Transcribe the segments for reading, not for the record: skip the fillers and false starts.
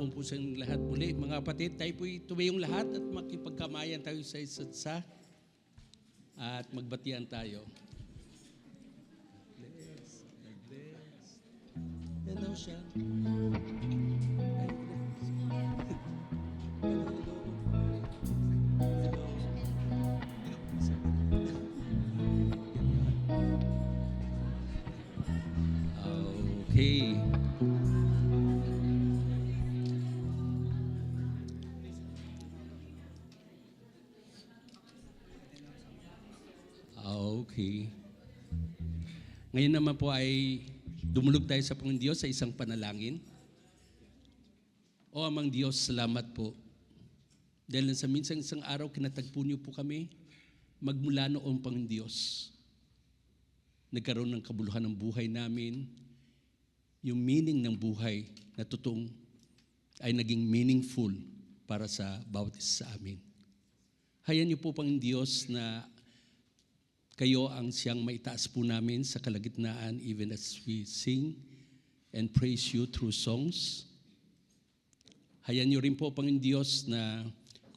hapon po sa inyong lahat muli. Mga kapatid, tayo po'y tumayong lahat at makipagkamayan tayo sa isa't isa at magbatian tayo. Bless, bless. Hello, siya. Okay. Okay. Ngayon naman po ay dumulog tayo sa Panginoon Diyos sa isang panalangin. O amang Diyos, salamat po. Dahil sa minsan isang araw kinatagpo niyo po kami, magmula noong Panginoon Diyos. Nagkaroon ng kabuluhan ng buhay namin, yung meaning ng buhay na totoong ay naging meaningful para sa bawat isa sa amin. Hayaan niyo po, Panginoon Diyos, na kayo ang siyang maitaas po namin sa kalagitnaan even as we sing and praise you through songs. Hayaan niyo rin po, Panginoon Diyos, na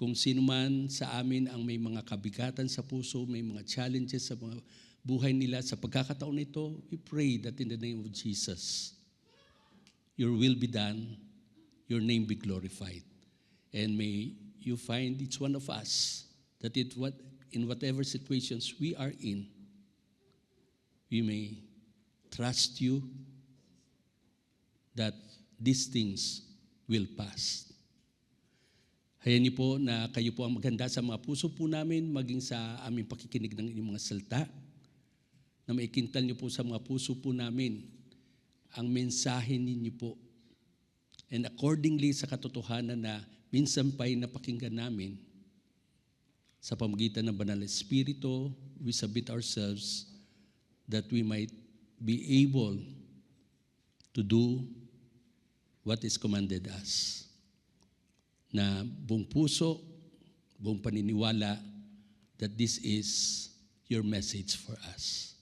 kung sino man sa amin ang may mga kabigatan sa puso, may mga challenges sa mga buhay nila sa pagkakataon nito, we pray that in the name of Jesus, your will be done, your name be glorified. And may you find each one of us that in whatever situations we are in, we may trust you that these things will pass. Hayaan niyo po na kayo po ang maganda sa mga puso po namin, maging sa aming pakikinig ng inyong mga salita, na maikintal niyo po sa mga puso po namin ang mensahe ninyo po. And accordingly sa katotohanan na minsan pa'y napakinggan namin, sa pamagitan ng Banal na Espiritu, we submit ourselves that we might be able to do what is commanded us. Na buong puso, buong paniniwala that this is your message for us.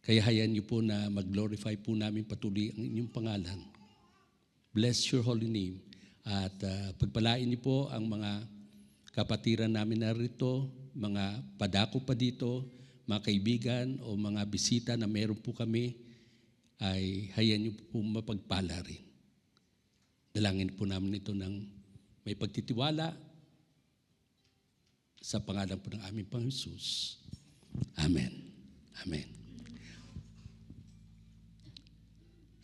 Kaya hayaan niyo po na mag-glorify po namin patuloy ang inyong pangalan. Bless your holy name. At pagpalain niyo po ang mga kapatiran namin narito, mga padako pa dito, mga kaibigan o mga bisita na meron po kami, ay hayaan niyo po mapagpala rin. Dalangin po namin ito ng may pagtitiwala sa pangalan po ng aming Panginoon Jesus. Amen. Amen.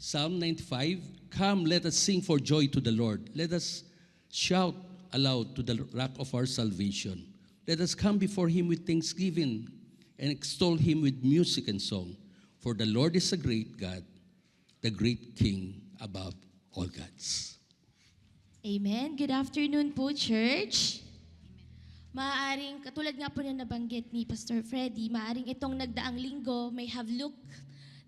Psalm 95, come, let us sing for joy to the Lord. Let us shout aloud to the rock of our salvation. Let us come before him with thanksgiving and extol him with music and song. For the Lord is a great God, the great King above all gods. Amen. Good afternoon po, church. Maaaring, katulad nga po na nabanggit ni Pastor Freddy, maaaring itong nagdaang linggo may have looked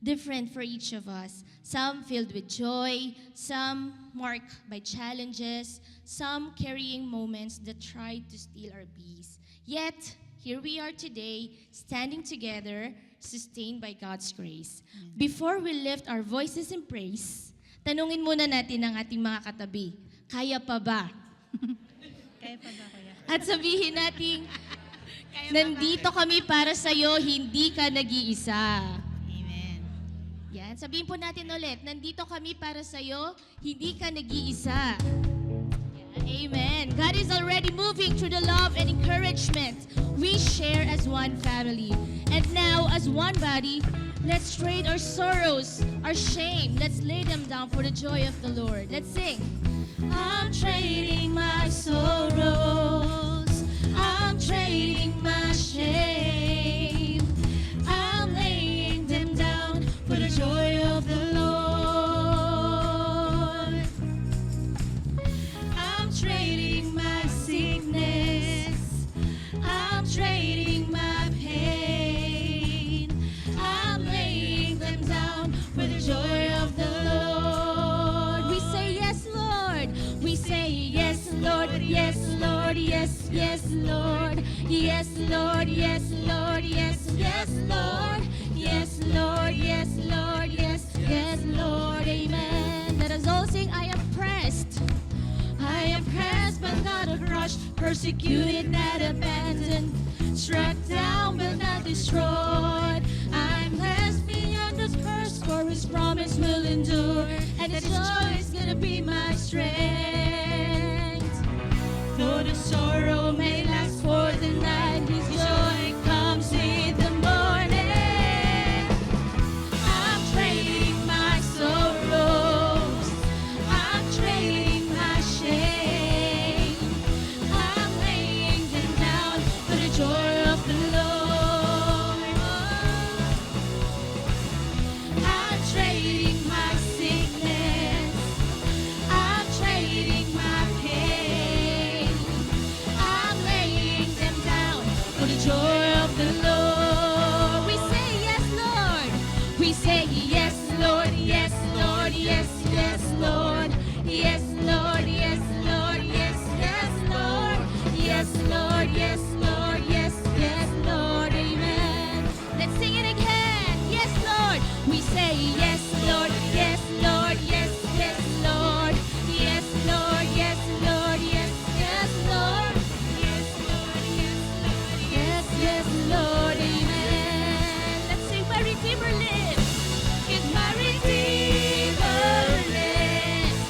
different for each of us. Some filled with joy, some marked by challenges, some carrying moments that tried to steal our peace. Yet, here we are today, standing together, sustained by God's grace. Before we lift our voices in praise, tanungin muna natin ang ating mga katabi, kaya pa ba? Kaya pa ba, kuya? At sabihin natin, nandito kami para sa'yo, hindi ka nag-iisa. Amen. Yan, sabihin po natin ulit, nandito kami para sa'yo, hindi ka nag-iisa. Yan, amen. God is already moving through the love and encouragement we share as one family. And now, as one body, let's trade our sorrows, our shame. Let's lay them down for the joy of the Lord. Let's sing. I'm trading my sorrows. I'm trading my shame. I'm laying them down for the joy of the Lord. I'm trading my sickness. I'm trading my pain. I'm laying them down for the joy of the Lord. We say yes, Lord. We say yes, Lord. Yes, Lord. Yes, yes, Lord. Yes, Lord. Yes, Lord. Yes, yes, Lord. Yes, Lord. Yes, Lord. Yes, yes, Lord. Amen. Let us all sing, I am pressed crushed, persecuted, not abandoned, struck down but not destroyed. I'm blessed beyond this curse, for His promise will endure, and His joy is gonna be my strength. Though the sorrow may last for the night, His joy comes in the morning. I'm trading my sorrows, I'm trading my shame, I'm laying them down for the joy of the Lord. I'm trading my sickness, I'm trading my pain, I'm laying them down for the joy of the Lord. We say yes, Lord. We say yes, Lord, yes, Lord, yes, yes, Lord. Yes, Lord, yes, Lord, yes, yes, Lord. Yes, Lord, yes, Lord, yes, yes, Lord. Amen. Let's sing it again. Yes, Lord. We say yes, Lord, yes, Lord, yes, yes, Lord. Yes, Lord, yes, Lord, yes, yes, Lord. Yes, Lord, yes, Lord, yes, yes, Lord. Amen. Let's sing my Redeemer lives. If my Redeemer lives,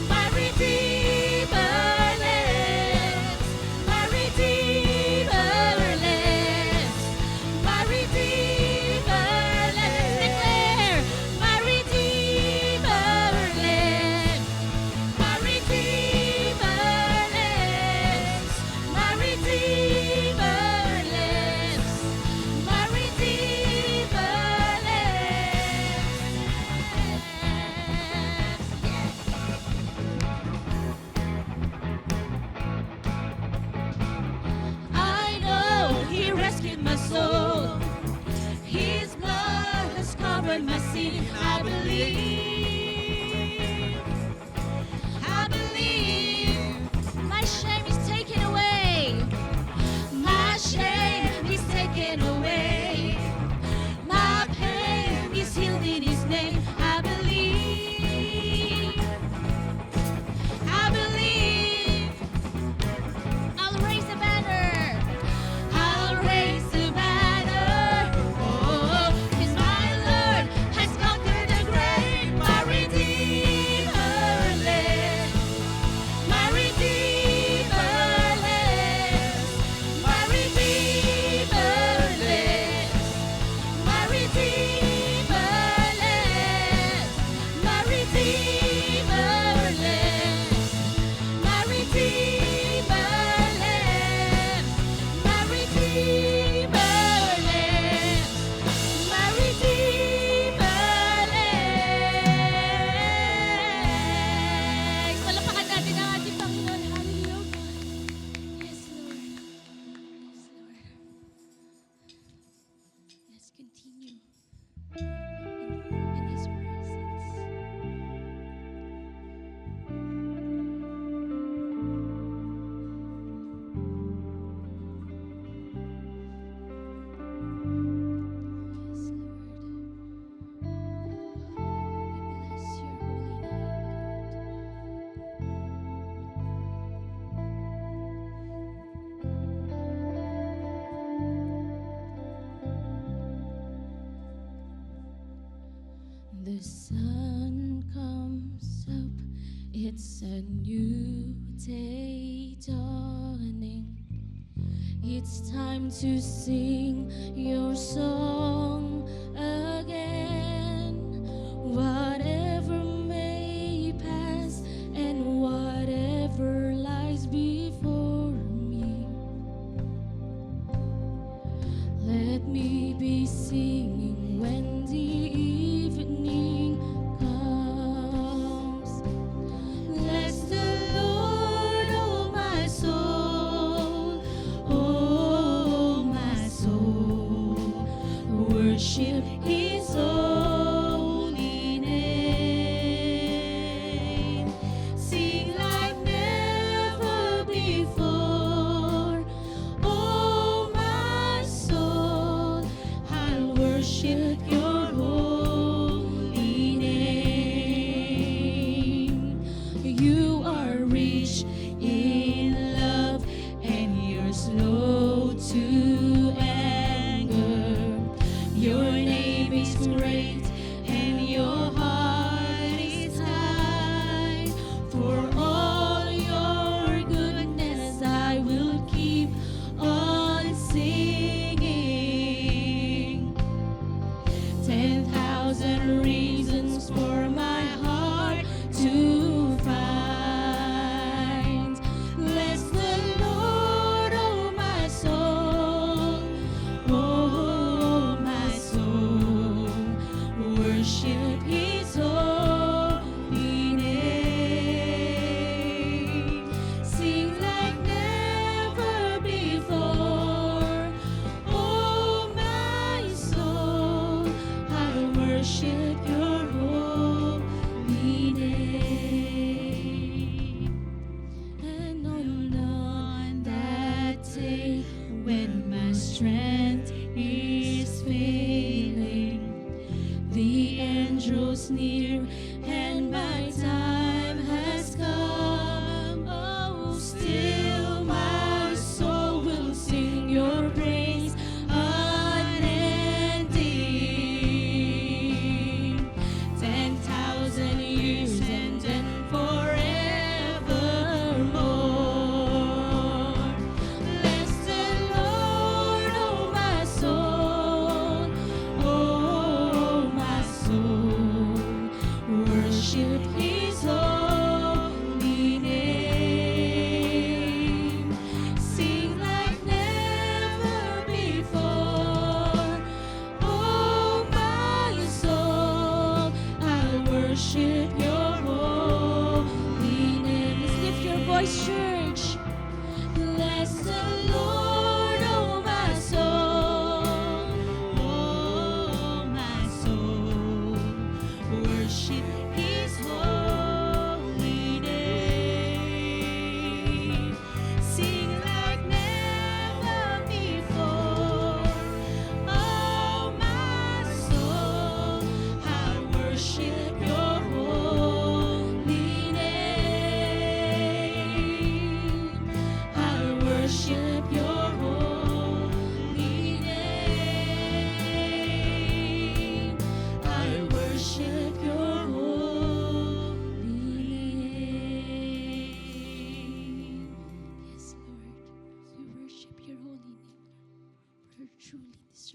my Redeemer lives, my Redeemer lives, my Redeemer lives. Declare, my Redeemer lives, my Redeemer lives, my Redeemer lives, my Redeemer lives. I know He rescued my soul. His blood has covered my sin. I believe. I believe. My shame is taken away. My shame is taken away. My pain is healed in His name. I believe. I believe. I'll raise the banner. I'll raise the banner. Oh, 'cause my Lord has conquered the grave. My Redeemer lives. My Redeemer lives. My Redeemer lives. My Redeemer lives. My Redeemer lives. My Redeemer lives. My Redeemer lives. My Redeemer lives. Palapakan natin ang ating Panginoon. Hallelujah. Yes, Lord. Yes, Lord. Let's continue in His presence. Yes, Lord. We bless your holy name, Lord. The sun comes up, it's a new day dawning. It's time to sing your song again. Whatever may pass and whatever lies before me, let me be singing when the evening comes. Bless the Lord, oh my soul, oh my soul.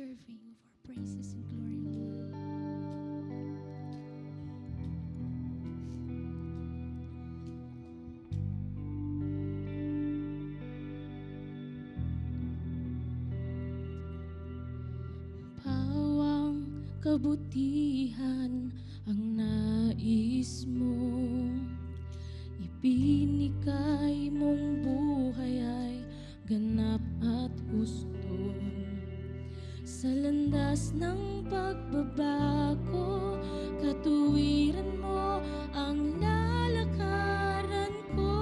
deserving of our praises and glory, Lord. Pawang kabutihan ang nais mo, ibinikay mong buhay ay ganap at gusto. Sa landas ng pagbabago, katuwiran mo ang lalakaran ko.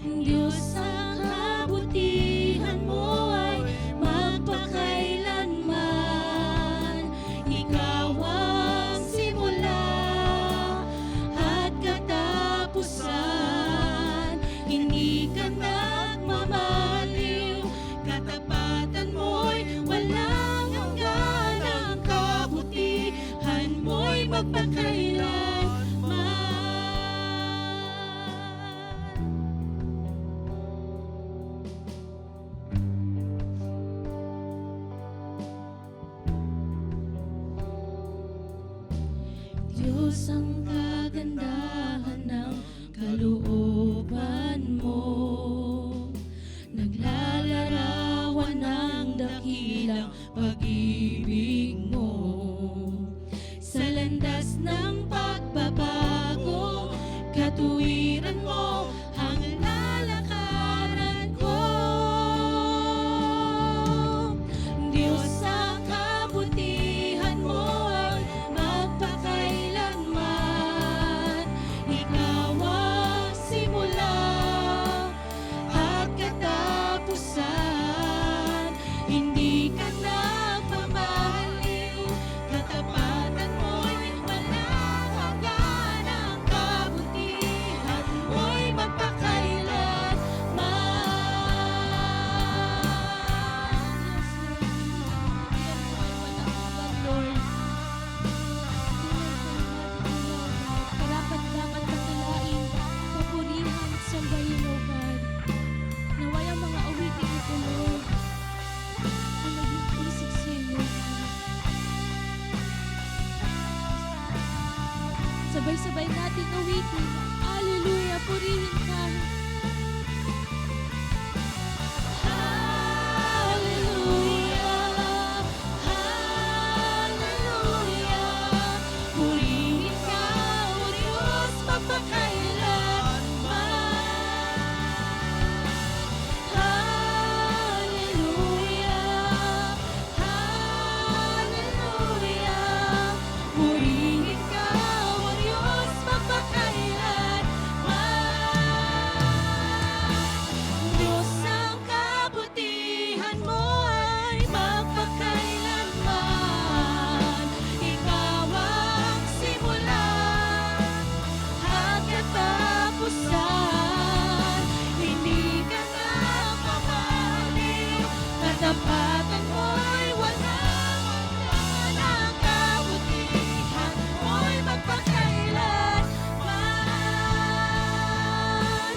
Diyos, ang kabutihan mo ay magpakailanman. Ikaw ang simula at katapusan. Hindi ka nagmamaliw, katapatan mo'y walang hanggan. Ang kabutihan mo'y magpakailanman. Diyos, ang kagandahan ng kalooban mo, naglalarawan ng dakilang pag-ibig mo. Sa landas ng pagbabago, katuwiran mo ang lalakaran ko. Diyos, ang kabutihan mo ay magpakailanman. Ikaw ang simula at katapusan. Hindi ka nagmamaliw, katapatan mo'y walang hanggan. Ang kabutihan mo'y magpakailanman. Lord, karapat-dapat pagkalain, papurihan at sambahin, O God. Naway ang mga awitin ito, Lord, ang maging isig sa iyo. Sabay-sabay nating awitin. Hallelujah, purihin ka. Hallelujah, hallelujah. Purihin ka, O Diyos, magpakailanman. Hallelujah, hallelujah. Purihin ka, O Diyos, magpakailanman. Diyos, ang kabutihan mo ay magpakailanman. Ikaw ang simula at katapusan. Hindi ka nagmamaliw, katapatan mo'y walang hanggan. Ang kabutihan mo'y magpakailanman.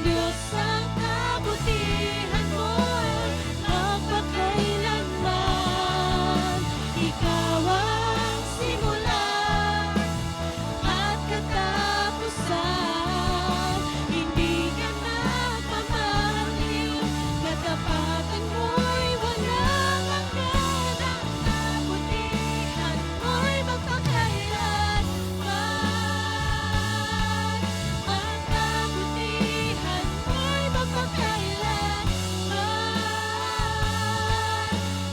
Diyos, ang kabutihan mo'y magpakailanman. Ikaw ang simula at katapusan. Hindi ka nagmamaliw, katapatan mo'y walang hanggan. Ang kabutihan mo'y magpakailanman. Ang kabutihan mo'y magpakailanman.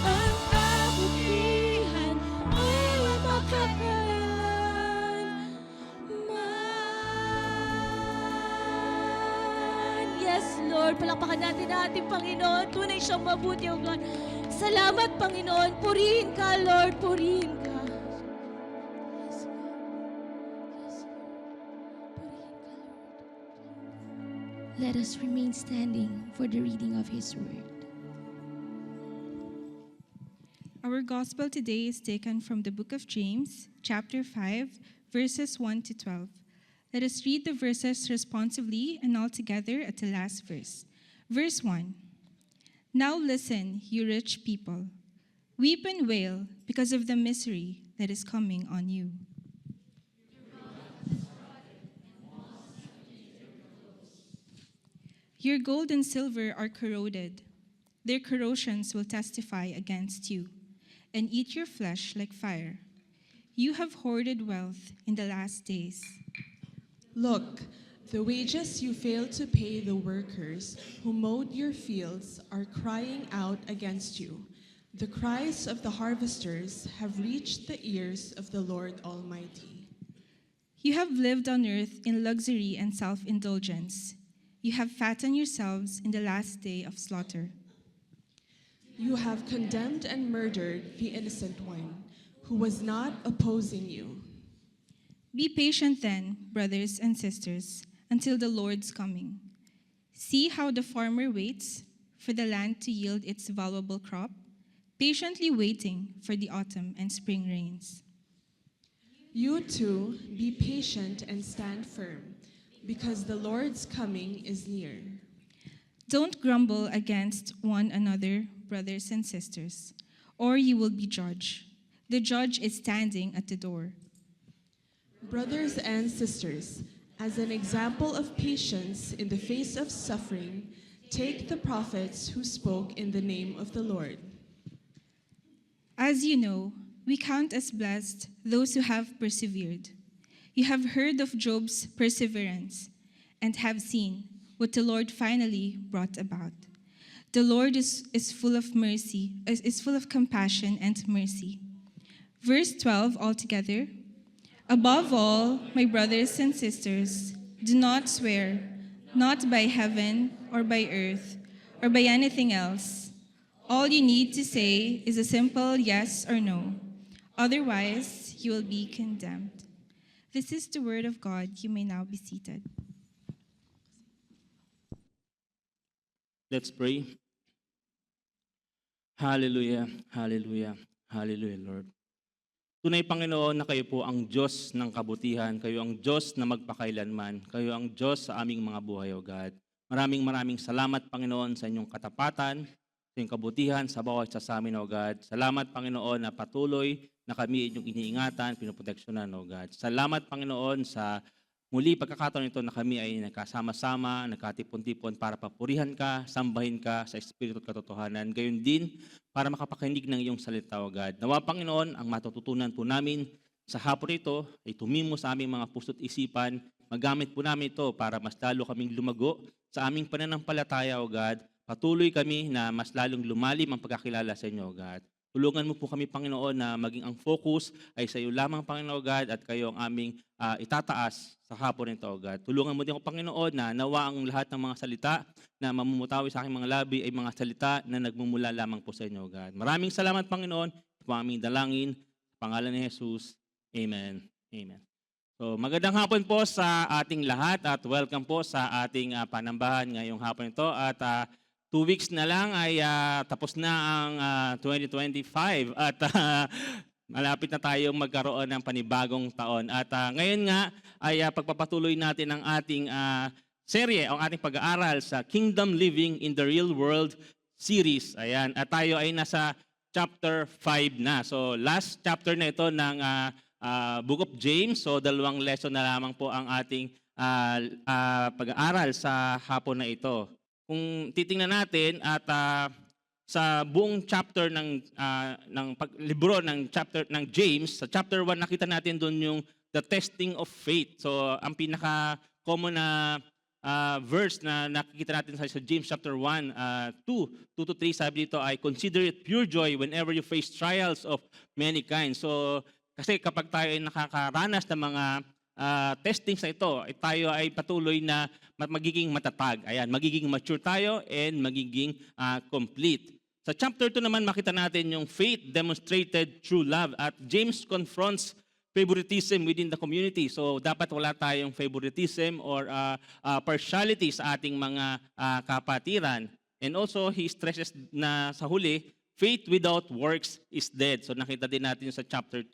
Ang kabutihan mo'y magpakailanman. Yes, Lord. Palakpakan natin ang ating Panginoon. Tunay siyang mabuti, O God. Salamat, Panginoon. Purihin ka, Lord. Purihin ka. Yes, God. Yes, Lord. Purihin ka, Lord. Let us remain standing for the reading of His Word. Our gospel today is taken from the book of James, chapter 5, verses 1 to 12. Let us read the verses responsively and all together at the last verse. Verse 1. Now listen, you rich people. Weep and wail because of the misery that is coming on you. Your gold and silver are corroded. Their corrosions will testify against you and eat your flesh like fire. You have hoarded wealth in the last days. Look, the wages you failed to pay the workers who mowed your fields are crying out against you. The cries of the harvesters have reached the ears of the Lord Almighty. You have lived on earth in luxury and self-indulgence. You have fattened yourselves in the last day of slaughter. You have condemned and murdered the innocent one who was not opposing you. Be patient then, brothers and sisters, until the Lord's coming. See how the farmer waits for the land to yield its valuable crop, patiently waiting for the autumn and spring rains. You too, be patient and stand firm, because the Lord's coming is near. Don't grumble against one another, brothers and sisters, or you will be judged. The judge is standing at the door. Brothers and sisters, as an example of patience in the face of suffering, take the prophets who spoke in the name of the Lord. As you know, we count as blessed those who have persevered. You have heard of Job's perseverance and have seen what the Lord finally brought about. The Lord is full of mercy, is full of compassion and mercy. Verse 12 altogether. Above all, my brothers and sisters, do not swear, not by heaven or by earth or by anything else. All you need to say is a simple yes or no. Otherwise, you will be condemned. This is the word of God. You may now be seated. Let's pray. Hallelujah, hallelujah, hallelujah, Lord. Tunay, Panginoon, na kayo po ang Diyos ng kabutihan. Kayo ang Diyos na magpakailanman. Kayo ang Diyos sa aming mga buhay, O God. Maraming salamat, Panginoon, sa inyong katapatan, sa inyong kabutihan, sa bawat isa sa amin, O God. Salamat, Panginoon, na patuloy na kami inyong iniingatan, pinoproteksyonan, O God. Salamat, Panginoon, sa muli pagkakataon ito na kami ay nagkasama-sama, nagkatipon-tipon para papurihan ka, sambahin ka sa Espiritu at katotohanan. Gayon din para makapakinig ng iyong salita, O God. Nawa, Panginoon, ang matututunan po namin sa hapon ito ay tumimo sa aming mga puso't isipan. Magamit po namin ito para mas lalo kaming lumago sa aming pananampalataya, O God. Patuloy kami na mas lalong lumalim ang pagkakilala sa inyo, O God. Tulungan mo po kami, Panginoon, na maging ang focus ay sa iyo lamang, Panginoon God, at kayo ang aming itataas sa hapon nito, O God. Tulungan mo din ako, Panginoon, na nawa ang lahat ng mga salita na mamumutawi sa aking mga labi ay mga salita na nagmumula lamang po sa inyo, O God. Maraming salamat, Panginoon. Ito po ang aming dalangin. Sa pangalan ni Jesus. Amen. Amen. So, magandang hapon po sa ating lahat at welcome po sa ating panambahan ngayong hapon ito. At 2 weeks na lang ay tapos na ang 2025 at malapit na tayong magkaroon ng panibagong taon. At ngayon nga ay pagpapatuloy natin ang ating serye, ang ating pag-aaral sa Kingdom Living in the Real World series. Ayan, at tayo ay nasa chapter 5 na. So last chapter na ito ng Book of James. So 2 lesson na lamang po ang ating pag-aaral sa hapon na ito. Kung titingnan natin at sa buong chapter ng libro ng James, sa chapter 1 nakita natin doon yung the testing of faith. So ang pinaka common na verse na nakikita natin sa James chapter 1, 2 to 3, sabi dito ay consider it pure joy whenever you face trials of many kinds. So kasi kapag tayo ay nakakaranas ng mga testings na ito, tayo ay patuloy na magiging matatag. Ayan, magiging mature tayo and magiging complete. Sa chapter 2 naman makita natin yung faith demonstrated through love. At James confronts favoritism within the community. So dapat wala tayong favoritism or partiality sa ating mga kapatiran. And also he stresses na sa huli, faith without works is dead. So nakita din natin sa chapter 2.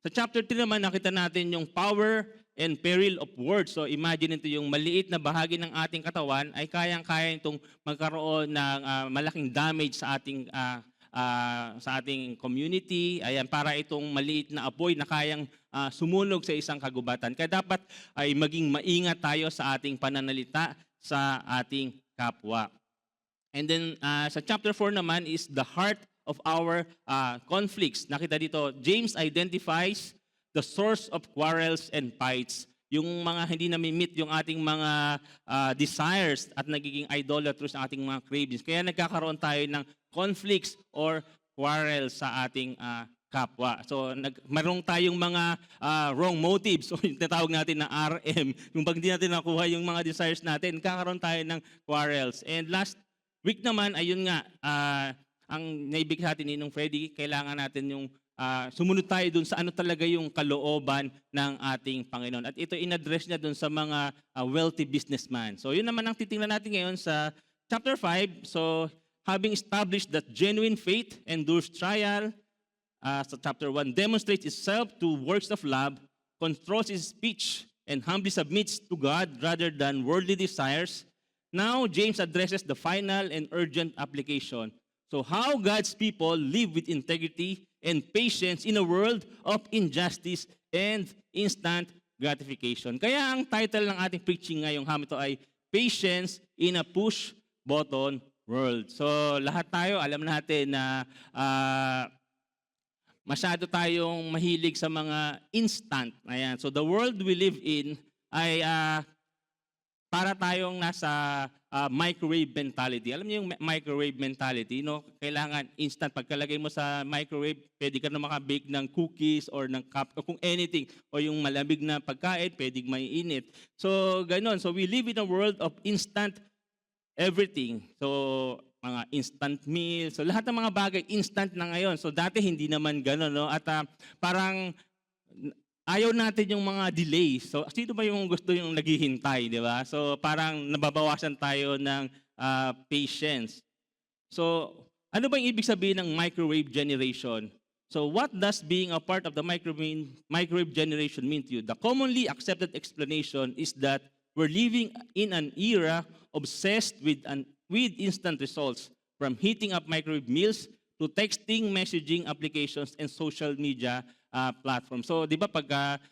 Sa chapter 3 naman nakita natin yung power and peril of words. So imagine ito, yung maliit na bahagi ng ating katawan ay kayang-kaya itong magkaroon ng malaking damage sa ating community. Ayan, para itong maliit na apoy na kayang sumunog sa isang kagubatan. Kaya dapat ay maging maingat tayo sa ating pananalita sa ating kapwa. And then sa chapter 4 naman is the heart of our conflicts. Nakita dito, James identifies the source of quarrels and fights. Yung mga hindi nami-meet yung ating mga desires at nagiging idolatrous ang ating mga cravings. Kaya nagkakaroon tayo ng conflicts or quarrels sa ating kapwa. So mayroong tayong mga wrong motives. So yung tinatawag natin na RM. Yung pag hindi natin nakuha yung mga desires natin, kakaroon tayo ng quarrels. And last week naman, ayun nga, ang naibig sa atin ni Nung Freddy, kailangan natin yung sumunod tayo dun sa ano talaga yung kalooban ng ating Panginoon. At ito in-address niya dun sa mga wealthy businessman. So yun naman ang titingnan natin ngayon sa chapter 5. So having established that genuine faith endures trial, sa chapter 1, demonstrates itself to works of love, controls its speech, and humbly submits to God rather than worldly desires. Now, James addresses the final and urgent application. So how God's people live with integrity and patience in a world of injustice and instant gratification. Kaya ang title ng ating preaching ngayong hamito ay Patience in a Push-Button World. So lahat tayo, alam natin na masyado tayong mahilig sa mga instant. Ayan. So the world we live in ay para tayong nasa microwave mentality. Alam niyo yung microwave mentality, no? Kailangan instant. Pagkalagay mo sa microwave, pwede ka na makabake ng cookies or ng cup o kung anything. O yung malamig na pagkain, pwedeng maiinit. So, ganun. So, we live in a world of instant everything. So, mga instant meals. So, lahat ng mga bagay, instant na ngayon. So, dati hindi naman ganun, no? At parang ayaw natin yung mga delay. So, sino ba yung gusto yung naghihintay, di ba? So, parang nababawasan tayo ng patience. So, ano ba yung ibig sabihin ng microwave generation? So, what does being a part of the microwave generation mean to you? The commonly accepted explanation is that we're living in an era obsessed with instant results, from heating up microwave meals to texting, messaging applications, and social media platform. So, di ba pag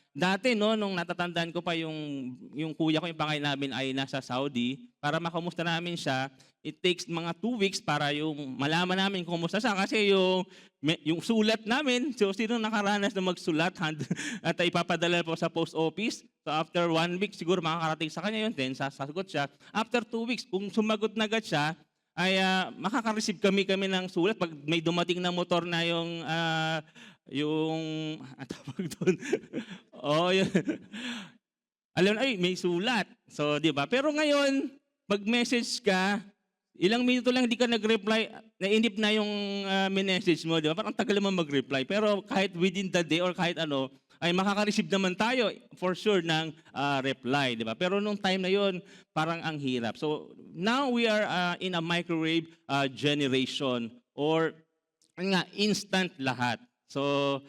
dati, no, nung natatandaan ko pa yung kuya ko, yung pangay namin ay nasa Saudi, para makamusta namin siya, it takes mga 2 weeks para yung malaman namin kung kumusta siya. Kasi yung sulat namin, so sino nakaranas na magsulat at ipapadala po sa post office. So after 1 week, siguro makakarating sa kanya yun, then sasagot siya. After 2 weeks, kung sumagot na agad siya, ay makaka-receive kami ng sulat. Pag may dumating na motor na yung tawag doon. Oh, yun. Alam na, ay, may sulat. So, di ba? Pero ngayon, mag-message ka, ilang minuto lang hindi ka nag-reply, nainip na yung message mo, di ba? Parang tagal mo mag-reply. Pero kahit within the day or kahit ano, ay makaka-receive naman tayo for sure ng reply, di ba? Pero nung time na yon, parang ang hirap. So, now we are in a microwave generation or nga, instant lahat. So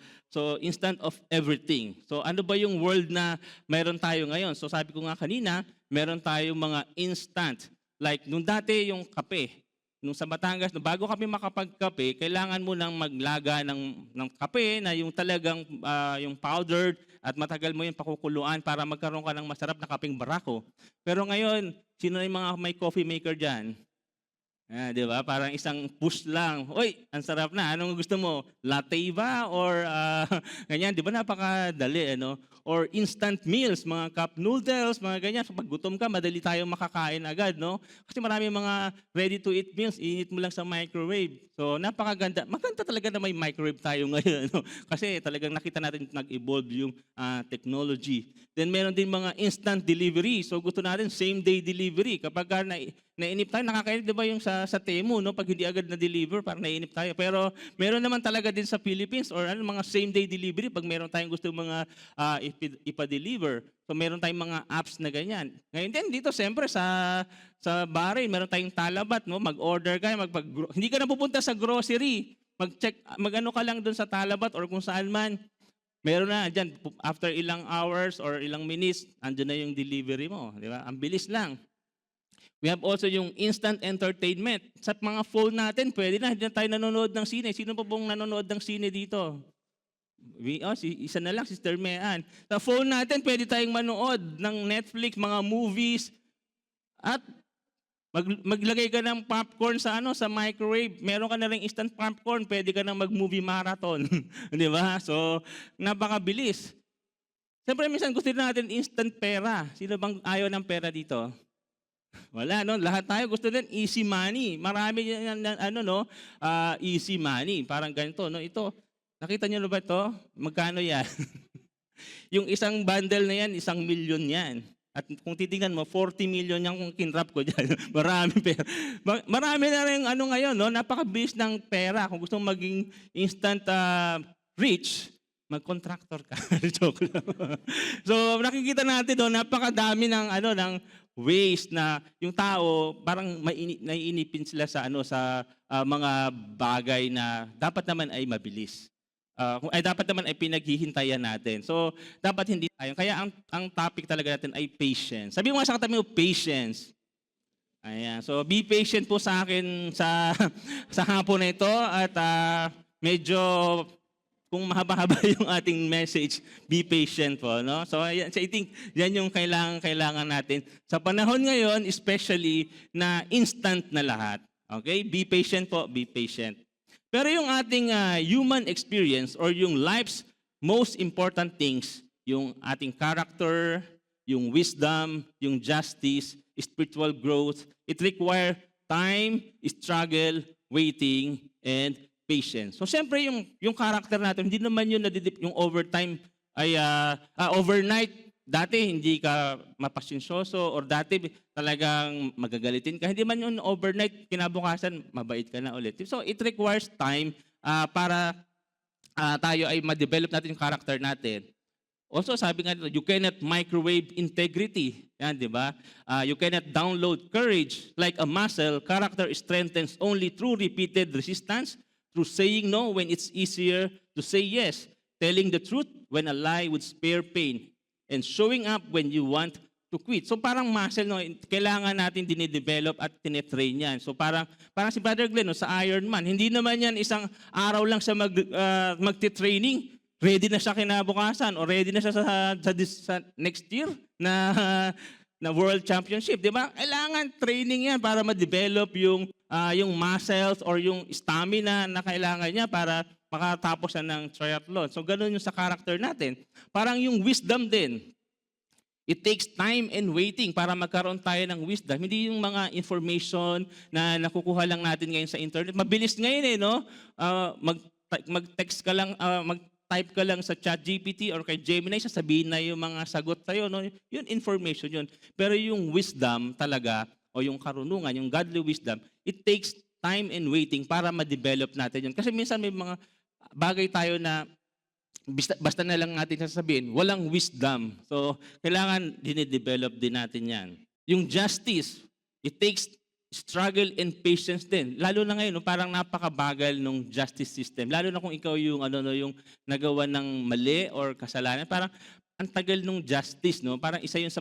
instant of everything. So ano ba yung world na mayroon tayo ngayon? So sabi ko nga kanina, meron tayong mga instant. Like nung dati yung kape, nung sa Batangas, bago kami makapagkape, kailangan mo nang maglaga ng kape na yung talagang yung powdered at matagal mo yung pakukuluan para magkaroon ka ng masarap na kapeng barako. Pero ngayon, sino yung mga may coffee maker dyan? Di ba? Parang isang push lang. Uy, ang sarap na. Anong gusto mo? Latte ba? Or ganyan. Di ba napakadali? Ano? Or instant meals, mga cup noodles, mga ganyan. So pag gutom ka, madali tayong makakain agad. No? Kasi marami mga ready-to-eat meals. Init mo lang sa microwave. So napakaganda. Maganda talaga na may microwave tayo ngayon. No? Kasi talagang nakita natin nag-evolve yung technology. Then meron din mga instant delivery. So gusto natin same-day delivery. Kapag nainip tayo, nakakainip, di ba yung sa Temu, no? Pag hindi agad na-deliver, parang nainip tayo. Pero meron naman talaga din sa Philippines or mga same-day delivery pag meron tayong gusto mga ipa-deliver. So meron tayong mga apps na ganyan. Ngayon din dito, siyempre sa Bahrain, meron tayong talabat, no? Mag-order ka, hindi ka na pupunta sa grocery. Mag-ano ka lang doon sa talabat or kung saan man. Meron na dyan, after ilang hours or ilang minutes, andyan na yung delivery mo. Di ba? Ang bilis lang. We have also yung instant entertainment. Sa mga phone natin, pwede na. Hindi na tayo nanonood ng sine. Sino pa pong nanonood ng sine dito? Isa na lang, Sister Mean. Sa phone natin, pwede tayong manood ng Netflix, mga movies, at maglagay ka ng popcorn sa sa microwave. Meron ka na ring instant popcorn, pwede ka nang mag-movie marathon. Di ba? So, napakabilis. Siyempre, minsan gusto natin instant pera. Sino bang ayaw ng pera dito? Wala, no? Lahat tayo gusto din easy money. Marami yan, easy money. Parang ganito, no? Ito, nakita niyo na ba ito? Magkano yan? Yung isang bundle na yan, 1,000,000 yan. At kung titingnan mo, 40 million yung kung kinrap ko dyan. Marami pera. Marami na rin ngayon, no? Napakabilis ng pera. Kung gusto mong maging instant rich, mag-contractor ka. Joke lang. So, nakikita natin doon, napakadami ng ways na yung tao parang naiinipin sila sa mga bagay na dapat naman ay mabilis. Dapat naman ay pinaghihintayan natin. So, dapat hindi tayo. Kaya ang topic talaga natin ay patience. Sabi mo nga sa katabi mo, patience. Ayan. So, be patient po sa akin sa hapon na ito at medyo kung mahaba-haba yung ating message, be patient po, no? So I think yan yung kailangan natin sa panahon ngayon, especially na instant na lahat. Okay? Be patient po, be patient. Pero yung ating human experience or yung life's most important things, yung ating character, yung wisdom, yung justice, spiritual growth, it require time, struggle, waiting, and patience. So siyempre yung character natin, hindi naman yun yung overtime ay overnight. Dati hindi ka mapasyensyoso or dati talagang magagalitin ka. Hindi man yun overnight, kinabukasan mabait ka na ulit. So it requires time para tayo ay ma-develop natin yung character natin. Also sabi nga dito, you cannot microwave integrity. Yan, di ba? You cannot download courage like a muscle. Character strengthens only through repeated resistance, through saying no when it's easier to say yes, telling the truth when a lie would spare pain, and showing up when you want to quit. So parang muscle, no, kailangan natin dinidevelop at tinetrain yan. So parang si Brother Glenn, no, sa Ironman, hindi naman yan isang araw lang siya magti-training, ready na siya kinabukasan o ready na siya sa next year na World Championship, di ba? Kailangan training yan para ma-develop yung muscles or yung stamina na kailangan niya para makatapos na ng triathlon. So ganun yung sa character natin. Parang yung wisdom din. It takes time and waiting para magkaroon tayo ng wisdom. Hindi yung mga information na nakukuha lang natin ngayon sa internet. Mabilis ngayon no? Mag-text ka lang, type ka lang sa ChatGPT or kay Gemini, sasabihin na yung mga sagot tayo. No? Yun, information yun. Pero yung wisdom talaga, o yung karunungan, yung godly wisdom, it takes time and waiting para ma-develop natin yun. Kasi minsan may mga bagay tayo na basta na lang natin sasabihin, walang wisdom. So, kailangan dinidevelop din natin yan. Yung justice, it takes struggle and patience din. Lalo na ngayon, no, parang napakabagal ng justice system. Lalo na kung ikaw yung yung nagawa ng mali or kasalanan, parang ang tagal ng justice, no? Parang isa yun sa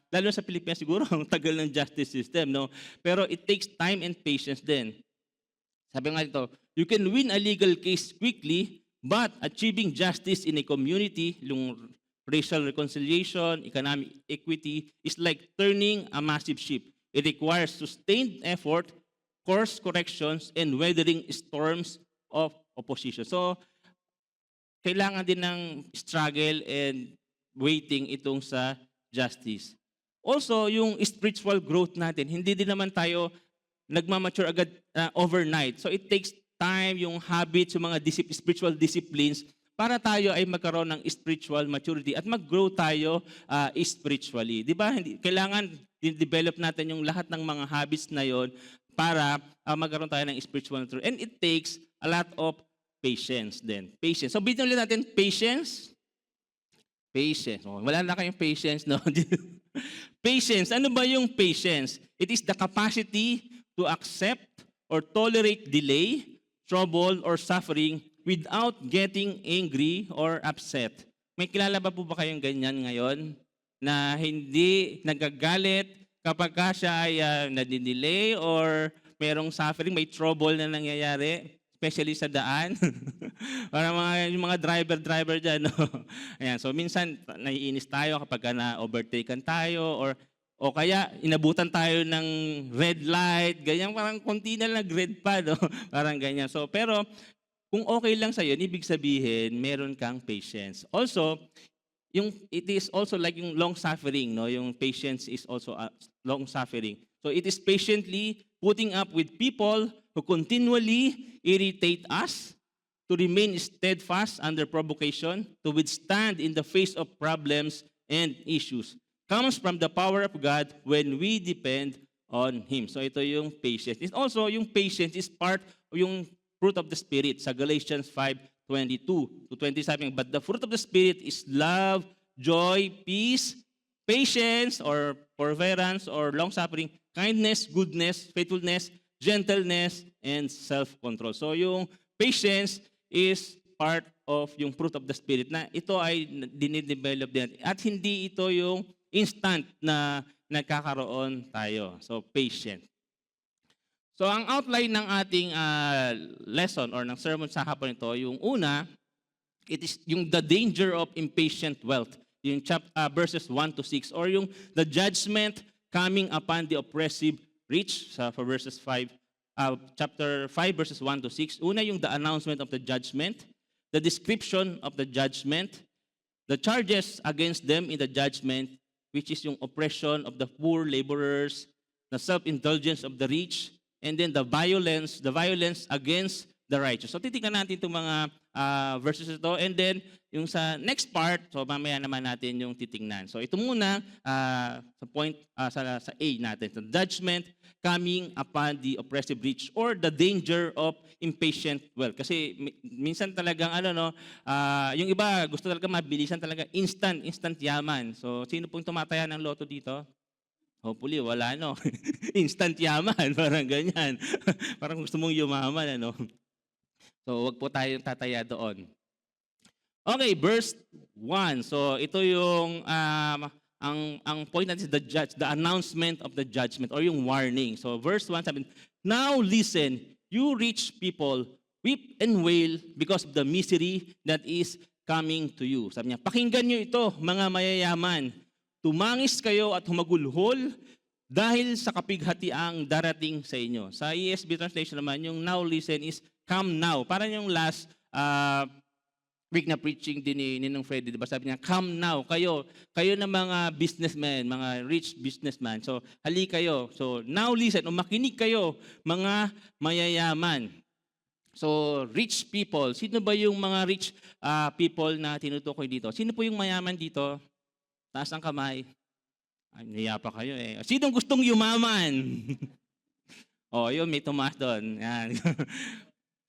lalo sa Pilipinas siguro, ang tagal ng justice system, no? Pero it takes time and patience din. Sabi nga dito, you can win a legal case quickly, but achieving justice in a community, yung racial reconciliation, economic equity, is like turning a massive ship. It requires sustained effort, course corrections, and weathering storms of opposition. So, kailangan din ng struggle and waiting itong sa justice. Also, yung spiritual growth natin, hindi din naman tayo nagmamature agad overnight. So, it takes time, yung habits, yung mga spiritual disciplines, para tayo ay magkaroon ng spiritual maturity at mag-grow tayo spiritually. Di ba? Kailangan develop natin yung lahat ng mga habits na yon para magkaroon tayo ng spiritual maturity. And it takes a lot of patience din. Patience. So, bitin ulit natin, patience. Patience. Oh, wala na kayong patience, no? Patience. Ano ba yung patience? It is the capacity to accept or tolerate delay, trouble, or suffering without getting angry or upset. May kilala ba po ba kayong ganyan ngayon? Na hindi nagagalit kapag ka siya ay nadidelay or merong suffering, may trouble na nangyayari, especially sa daan. Para yung mga driver dyan. No? Ayan, so minsan naiinis tayo kapag na-overtaken tayo o kaya inabutan tayo ng red light, ganyan, parang konti na lang red pa, no? Parang ganyan. So, pero kung okay lang sa'yo, ibig sabihin, meron kang patience. Also, it is also like yung long suffering, no? Yung patience is also long suffering. So it is patiently putting up with people who continually irritate us, to remain steadfast under provocation, to withstand in the face of problems and issues. Comes from the power of God when we depend on Him. So ito yung patience. It's also, yung patience is part of yung fruit of the Spirit sa Galatians 5:22-27. But the fruit of the Spirit is love, joy, peace, patience or forbearance or long-suffering, kindness, goodness, faithfulness, gentleness, and self-control. So yung patience is part of yung fruit of the Spirit na ito ay dinidevelop din. At hindi ito yung instant na nagkakaroon tayo. So patient. So ang outline ng ating lesson or ng sermon sa hapon ito, yung una, it is yung the danger of impatient wealth. Yung verses 1-6 or yung the judgment coming upon the oppressive rich for verses 5, chapter 5 verses 1-6. Una yung the announcement of the judgment, the description of the judgment, the charges against them in the judgment, which is yung oppression of the poor laborers, the self-indulgence of the rich, and then the violence against the righteous. So titingnan natin itong mga verses ito, and then yung sa next part, so mamaya naman natin yung titingnan. So ito muna sa point sa A natin, the judgment coming upon the oppressive rich or the danger of impatient wealth. Kasi minsan talagang yung iba gusto talaga mabilisan talaga, instant yaman. So sino pong tumataya ng loto dito? Hopefully wala, no. Instant yaman, parang ganyan. Parang gusto mong yumaman, ano. So wag po tayong tataya doon. Okay, verse 1. So ito yung ang point natin is the announcement of the judgment or yung warning. So verse 1 sabi, now listen, you rich people, weep and wail because of the misery that is coming to you. Sabi niya, pakinggan niyo ito, mga mayayaman. Tumangis kayo at humagulhol dahil sa kapighatiang darating sa inyo. Sa ESV translation naman, yung now listen is come now. Parang yung last week na preaching din ni Ninong Freddy, diba? Sabi niya, come now, kayo na mga businessmen, mga rich businessmen. So, hali kayo. So, now listen, makinig kayo, mga mayayaman. So, rich people. Sino ba yung mga rich people na tinutukoy dito? Sino po yung mayaman dito? Taas ang kamay. Ay, niya pa kayo eh. Sinong gustong yumaman? Yun, may tumaas doon. Yan.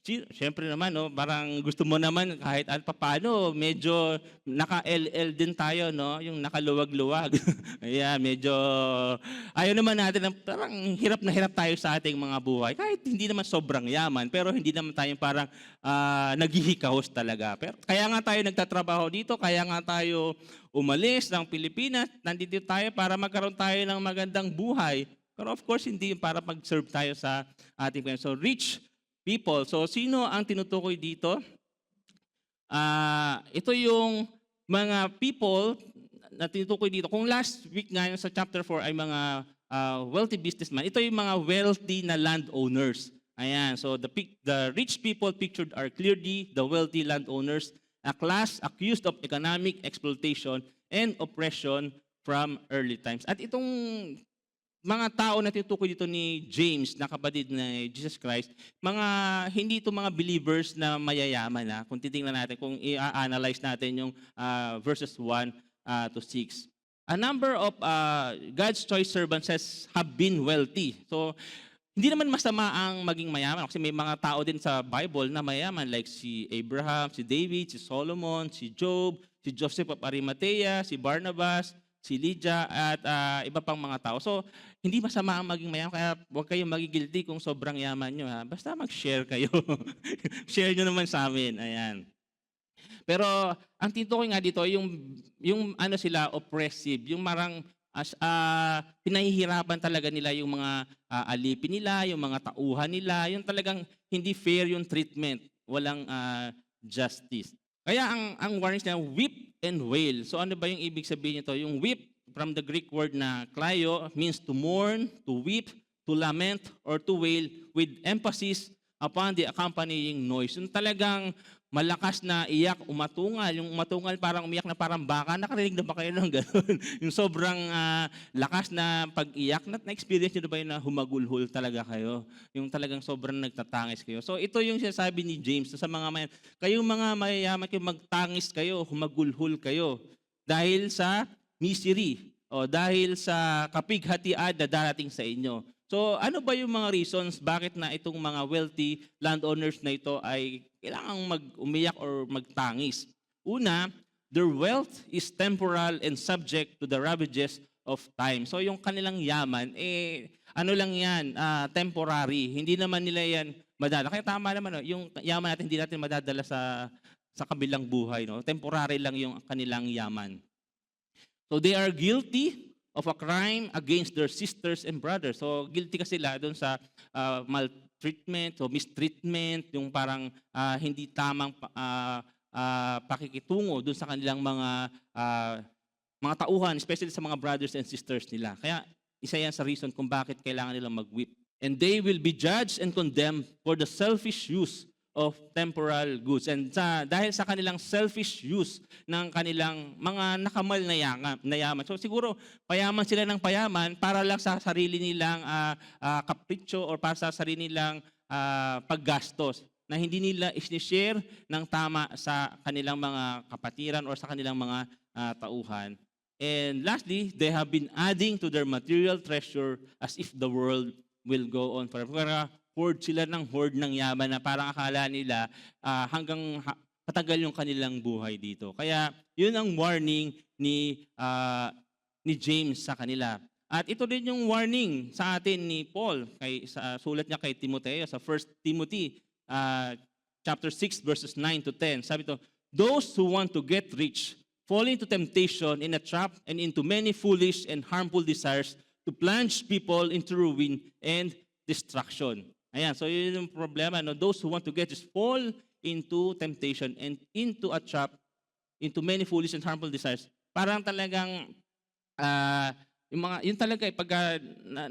Siyempre naman, no, parang gusto mo naman kahit paano, medyo naka-LL din tayo, no? Yung nakaluwag-luwag. Ayan, medyo ayaw naman natin, parang hirap na hirap tayo sa ating mga buhay. Kahit hindi naman sobrang yaman, pero hindi naman tayo parang naghihikahos talaga. Pero kaya nga tayo nagtatrabaho dito, kaya nga tayo umalis ng Pilipinas, nandito tayo para magkaroon tayo ng magandang buhay. Pero of course, hindi para mag-serve tayo sa ating pamilya. So rich people. So, sino ang tinutukoy dito? Ito yung mga people na tinutukoy dito. Kung last week nga sa chapter 4 ay mga wealthy businessmen, ito yung mga wealthy na landowners. Ayan. So, the rich people pictured are clearly the wealthy landowners, a class accused of economic exploitation and oppression from early times. At itong mga tao na tinutukoy dito ni James, na kapatid ni Jesus Christ, hindi ito mga believers na mayayaman. Kung titingnan natin, kung i-analyze natin yung verses 1-6. A number of God's choice servants have been wealthy. So, hindi naman masama ang maging mayaman. Kasi may mga tao din sa Bible na mayaman, like si Abraham, si David, si Solomon, si Job, si Joseph of Arimathea, si Barnabas, si Lydia, at iba pang mga tao. So, hindi masama ang maging mayaman, kaya huwag kayong magigilty kung sobrang yaman nyo. Ha? Basta mag-share kayo. Share nyo naman sa amin. Ayan. Pero ang tinutukoy nga dito, yung ano sila, oppressive, yung marang pinahihirapan talaga nila yung mga alipin nila, yung mga tauhan nila, yung talagang hindi fair yung treatment, walang justice. Kaya ang warnings niya, weep and wail. So ano ba yung ibig sabihin nito? Yung weep, from the Greek word na klaio, means to mourn, to weep, to lament, or to wail with emphasis upon the accompanying noise. Yung talagang malakas na iyak, umatungal. Yung umatungal parang umiyak na parang baka. Nakarinig na ba kayo ng gano'n? Yung sobrang lakas na pag-iyak. Na-experience nyo na ba yun na humagulhol talaga kayo? Yung talagang sobrang nagtatangis kayo. So ito yung sinasabi ni James sa mga mayaman. Kayong mga mayayaman kayo, magtangis kayo, humagulhol kayo. Dahil sa misery o dahil sa kapighatian na darating sa inyo. So ano ba yung mga reasons bakit na itong mga wealthy landowners na ito ay kailangang umiyak or magtangis? Una, their wealth is temporal and subject to the ravages of time. So yung kanilang yaman, ano lang yan, temporary. Hindi naman nila yan madala. Kaya tama naman, no? Yung yaman natin, hindi natin madadala sa kabilang buhay. No? Temporary lang yung kanilang yaman. So they are guilty of a crime against their sisters and brothers. So guilty kasi sila doon sa maltreatment o mistreatment, yung parang hindi tamang pakikitungo doon sa kanilang mga tauhan, especially sa mga brothers and sisters nila. Kaya isa yan sa reason kung bakit kailangan nilang mag-weep. And they will be judged and condemned for the selfish use of temporal goods. And dahil sa kanilang selfish use ng kanilang mga nakamal na yaman. So siguro, payaman sila ng payaman para lang sa sarili nilang kapritsyo or para sa sarili nilang paggastos na hindi nila i-share ng tama sa kanilang mga kapatiran or sa kanilang mga tauhan. And lastly, they have been adding to their material treasure as if the world will go on forever. Hoard sila ng hoard ng yaman na parang akala nila hanggang patagal yung kanilang buhay dito. Kaya yun ang warning ni James sa kanila. At ito din yung warning sa atin ni Paul sa sulat niya kay Timoteo sa 1 Timothy chapter 6 verses 9 to 10. Sabi ito, those who want to get rich fall into temptation, in a trap, and into many foolish and harmful desires to plunge people into ruin and destruction. Ayan, so yun yung problema. No? Those who want to get rich fall into temptation and into a trap, into many foolish and harmful desires. Parang talagang, yun talaga, pag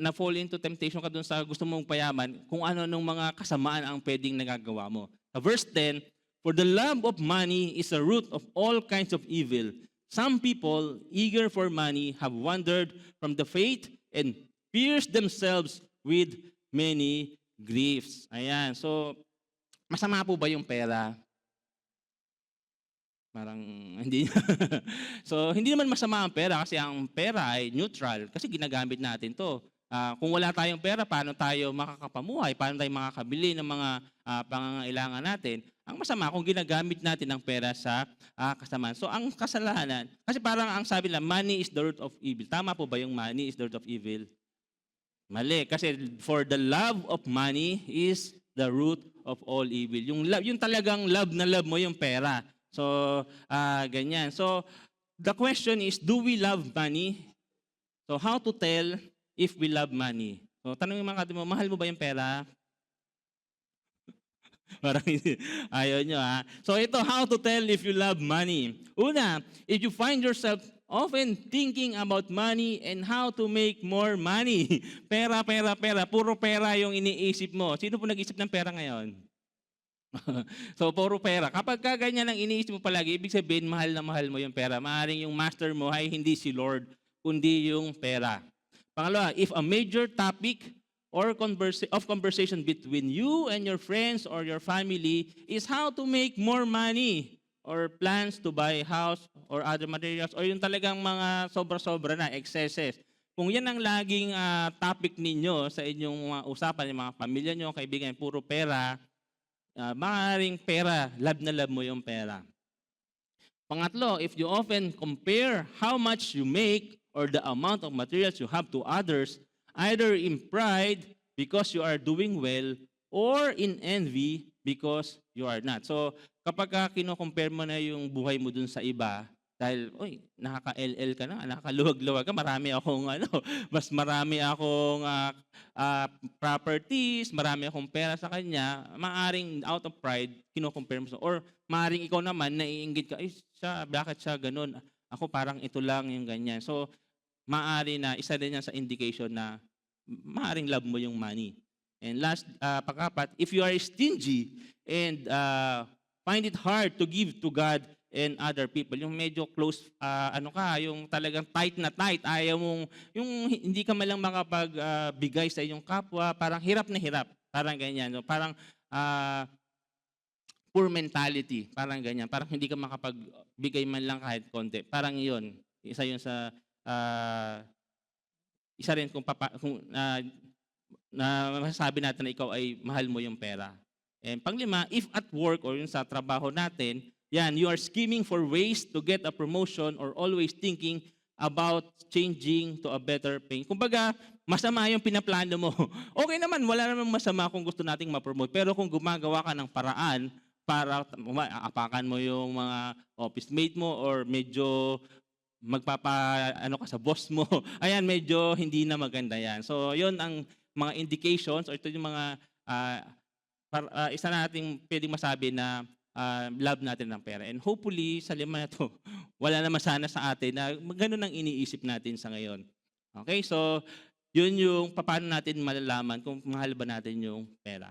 na-fall into temptation ka dun sa gusto mong payaman, kung ano nung mga kasamaan ang pwedeng nagagawa mo. Verse 10, for the love of money is a root of all kinds of evil. Some people, eager for money, have wandered from the faith and pierced themselves with many griefs. Ayan. So, masama po ba yung pera? Parang hindi. So, hindi naman masama ang pera kasi ang pera ay neutral kasi ginagamit natin to. Kung wala tayong pera, paano tayo makakapamuhay? Paano tayo makakabili ng mga pangangailangan natin? Ang masama kung ginagamit natin ang pera sa kasamaan. So, ang kasalanan, kasi parang ang sabi nila, money is the root of evil. Tama po ba yung money is the root of evil? Mali, kasi for the love of money is the root of all evil. Yung talagang love na love mo yung pera. So, ganyan. So, the question is, do we love money? So, how to tell if we love money? So, tanongin mga kapatid mo, mahal mo ba yung pera? Parang ayaw nyo, ha? So, ito, how to tell if you love money? Una, if you find yourself often thinking about money and how to make more money. Pera, pera, pera. Puro pera yung iniisip mo. Sino po nag-isip ng pera ngayon? So, puro pera. Kapag ganyan ang iniisip mo palagi, ibig sabihin, mahal na mahal mo yung pera. Maaaring yung master mo ay hindi si Lord, kundi yung pera. Pangalawa, if a major topic or conversation between you and your friends or your family is how to make more money, or plans to buy house or other materials, or yung talagang mga sobra-sobra na, excesses. Kung yan ang laging topic ninyo sa inyong mga usapan, yung mga pamilya nyo, kaibigan, puro pera, maaaring pera, love na love mo yung pera. Pangatlo, if you often compare how much you make or the amount of materials you have to others, either in pride because you are doing well, or in envy because you are not. So kapag kino-compare mo na yung buhay mo dun sa iba, dahil, oy, nakaka-LL ka na, nakakaluwag-luwag ka, marami akong, mas marami akong properties, marami akong pera sa kanya, maaring out of pride, kino-compare mo. Or maaring ikaw naman, naiinggit ka, siya, bakit siya ganun? Ako parang ito lang yung ganyan. So, maari na, isa din yan sa indication na maaring love mo yung money. And last, pang-apat, if you are stingy and find it hard to give to God and other people, yung medyo close, yung talagang tight na tight, ayaw mong, yung hindi ka malang makapagbigay sa iyong kapwa, parang hirap na hirap, parang ganyan. So, parang poor mentality, parang ganyan. Parang hindi ka makapagbigay man lang kahit konti. Parang yun, isa yun sa, isa rin kung na masasabi natin na ikaw ay mahal mo yung pera. And panglima, if at work or yung sa trabaho natin, yan, you are scheming for ways to get a promotion or always thinking about changing to a better pay. Kumbaga, masama yung pinaplano mo. Okay naman, wala namang masama kung gusto nating ma-promote. Pero kung gumagawa ka ng paraan para apakan mo yung mga office mate mo or medyo ka sa boss mo, ayan, medyo hindi na maganda yan. So, yun ang mga indications or ito yung mga isa nating pwedeng masabi na love natin ng pera. And hopefully, sa lima na to, wala naman sana sa atin na ganun ang iniisip natin sa ngayon. Okay, so yun yung paano natin malalaman kung mahal ba natin yung pera.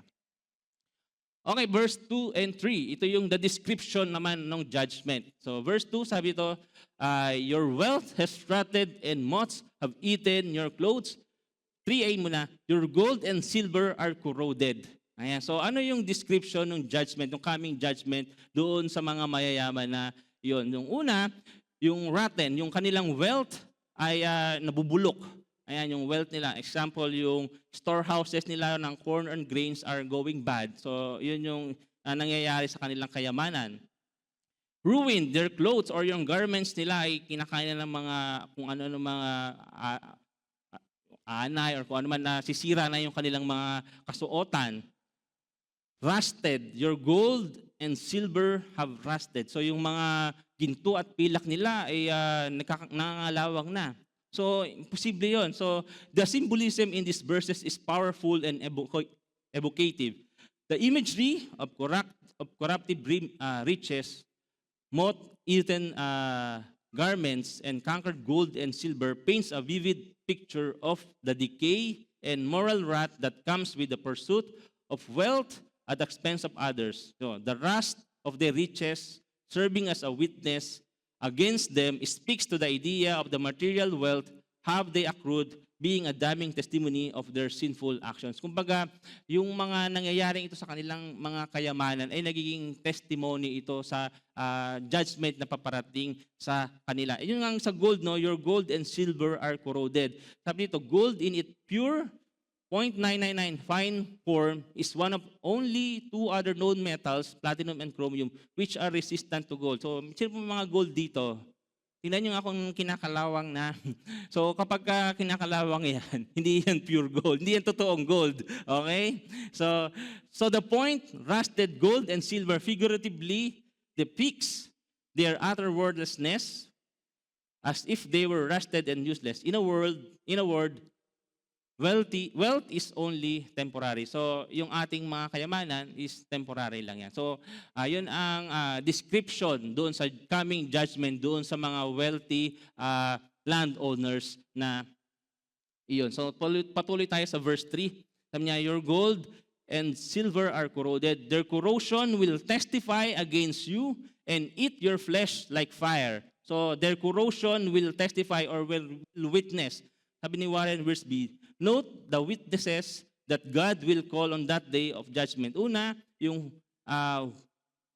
Okay, verse 2 and 3. Ito yung the description naman ng judgment. So verse 2, sabi ito, your wealth has rotted and moths have eaten your clothes. 3a muna, your gold and silver are corroded. Ayan. So ano yung description ng judgment, ng coming judgment doon sa mga mayayaman na yun? Yung una, yung rotten, yung kanilang wealth ay nabubulok. Ayan, yung wealth nila. Example, yung storehouses nila ng corn and grains are going bad. So yun yung nangyayari sa kanilang kayamanan. Ruined, their clothes or yung garments nila ay kinakain ng mga, kung ano mga anay or kung ano man nasisira na yung kanilang mga kasuotan. Rusted, your gold and silver have rusted. So yung mga ginto at pilak nila ay nangangalawang na. So imposible yun. So the symbolism in these verses is powerful and evocative. The imagery of corruptive riches, moth-eaten garments, and conquered gold and silver paints a vivid picture of the decay and moral rot that comes with the pursuit of wealth at the expense of others. So, the rust of their riches serving as a witness against them speaks to the idea of the material wealth have they accrued being a damning testimony of their sinful actions. Kumbaga, yung mga nangyayaring ito sa kanilang mga kayamanan ay nagiging testimony ito sa judgment na paparating sa kanila. Yun nga sa gold, no? Your gold and silver are corroded. Sabi dito, gold in its pure 0.999 fine form is one of only two other known metals, platinum and chromium, which are resistant to gold. So, sino po mga gold dito? Tingnan nyo nga kung kinakalawang na. So, kapag kinakalawang yan, hindi yan pure gold. Hindi yan totoong gold. Okay? So the point, rusted gold and silver figuratively depicts their utter worthlessness as if they were rusted and useless. In a word, wealth is only temporary. So, yung ating mga kayamanan is temporary lang yan. So, yun ang description doon sa coming judgment doon sa mga wealthy landowners na iyon. So, patuloy tayo sa verse 3. Sabi niya, your gold and silver are corroded. Their corrosion will testify against you and eat your flesh like fire. So, their corrosion will testify or will witness. Sabi ni Warren Wiersbe, note the witnesses that God will call on that day of judgment. Una, yung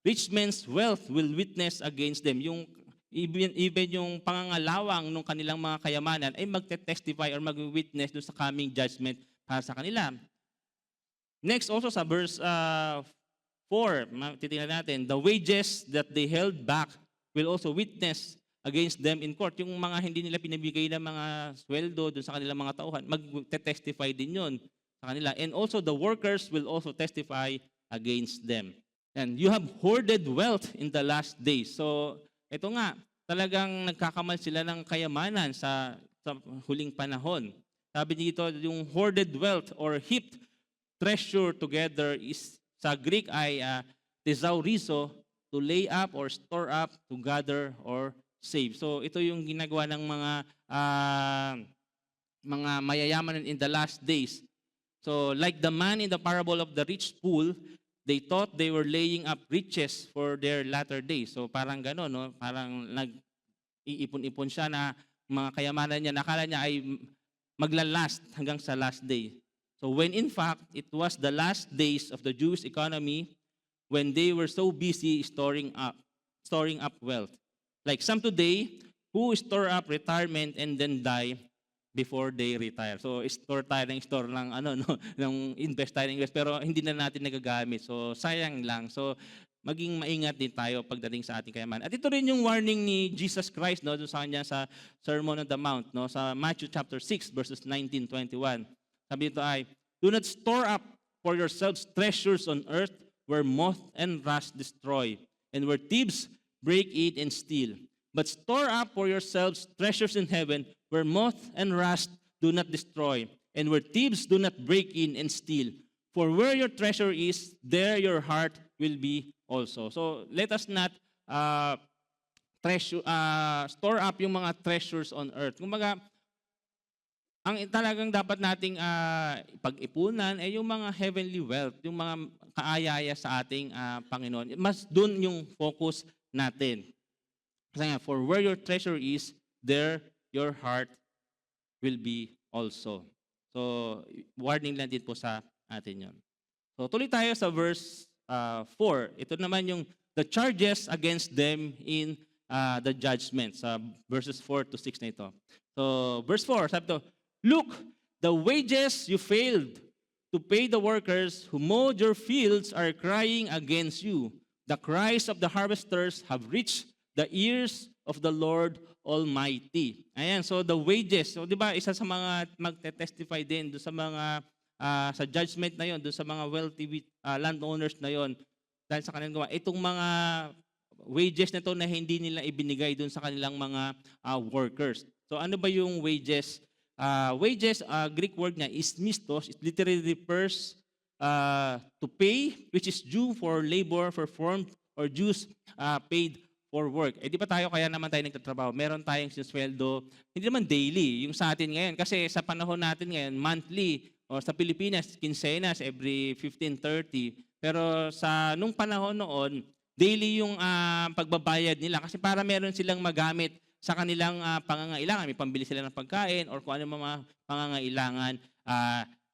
rich man's wealth will witness against them. Yung even yung pangangalawang ng kanilang mga kayamanan ay magte-testify or mag-witness doon sa coming judgment para sa kanila. Next, also sa verse 4, titingnan natin, the wages that they held back will also witness against them in court. Yung mga hindi nila pinibigay na mga sweldo dun sa kanilang mga tauhan, mag-testify din yun sa kanila. And also the workers will also testify against them. And you have hoarded wealth in the last days. So ito nga, talagang nagkakamal sila ng kayamanan sa huling panahon. Sabi dito, yung hoarded wealth or heaped treasure together is sa Greek ay thesaurizo, to lay up or store up, to gather or save. So ito yung ginagawa ng mga mayayaman in the last days. So like the man in the parable of the rich fool, they thought they were laying up riches for their latter days. So parang gano'n, no? Parang nag-iipon-ipon siya na mga kayamanan niya, nakala niya ay maglalast hanggang sa last day. So when in fact, it was the last days of the Jewish economy when they were so busy storing up wealth. Like some today, who store up retirement and then die before they retire. So store tayo ng store ng ng invest tayo ng invest, pero hindi na natin nagagamit. So sayang lang. So maging maingat din tayo pagdating sa ating kayamanan. At ito rin yung warning ni Jesus Christ, no, sa kanya sa Sermon on the Mount, no, sa Matthew chapter 6 verses 19-21. Sabi dito ay, do not store up for yourselves treasures on earth where moth and rust destroy, and where thieves break in and steal. But store up for yourselves treasures in heaven where moth and rust do not destroy, and where thieves do not break in and steal. For where your treasure is, there your heart will be also. So let us not store up yung mga treasures on earth. Kumbaga, ang talagang dapat nating pag-ipunan ay yung mga heavenly wealth, yung mga kaayaya sa ating Panginoon. Mas dun yung focus natin. Kasi nga, for where your treasure is, there your heart will be also. So, warning lang din po sa atin yun. So, tuloy tayo sa verse 4. Ito naman yung the charges against them in the judgment. Sa verses 4 to 6 na ito. So, verse 4, sabi ito, look, the wages you failed to pay the workers who mowed your fields are crying against you. The cries of the harvesters have reached the ears of the Lord Almighty. Ayan, so the wages. So, di ba, isa sa mga magte-testify din doon sa mga sa judgment na yon, doon sa mga wealthy landowners na yon, dahil sa kanilang gawa, itong mga wages na to na hindi nila ibinigay doon sa kanilang mga workers. So ano ba yung wages? Wages, Greek word nga is mistos. It literally refers to pay, which is due for labor performed or dues paid for work. Eh di ba tayo kaya naman tayo nagtatrabaho? Meron tayong sinesweldo, hindi naman daily, yung sa atin ngayon. Kasi sa panahon natin ngayon, monthly, o sa Pilipinas, quincenas, every 15-30. Pero sa nung panahon noon, daily yung pagbabayad nila. Kasi para meron silang magamit sa kanilang pangangailangan. May pambili sila ng pagkain or kung ano mga pangangailangan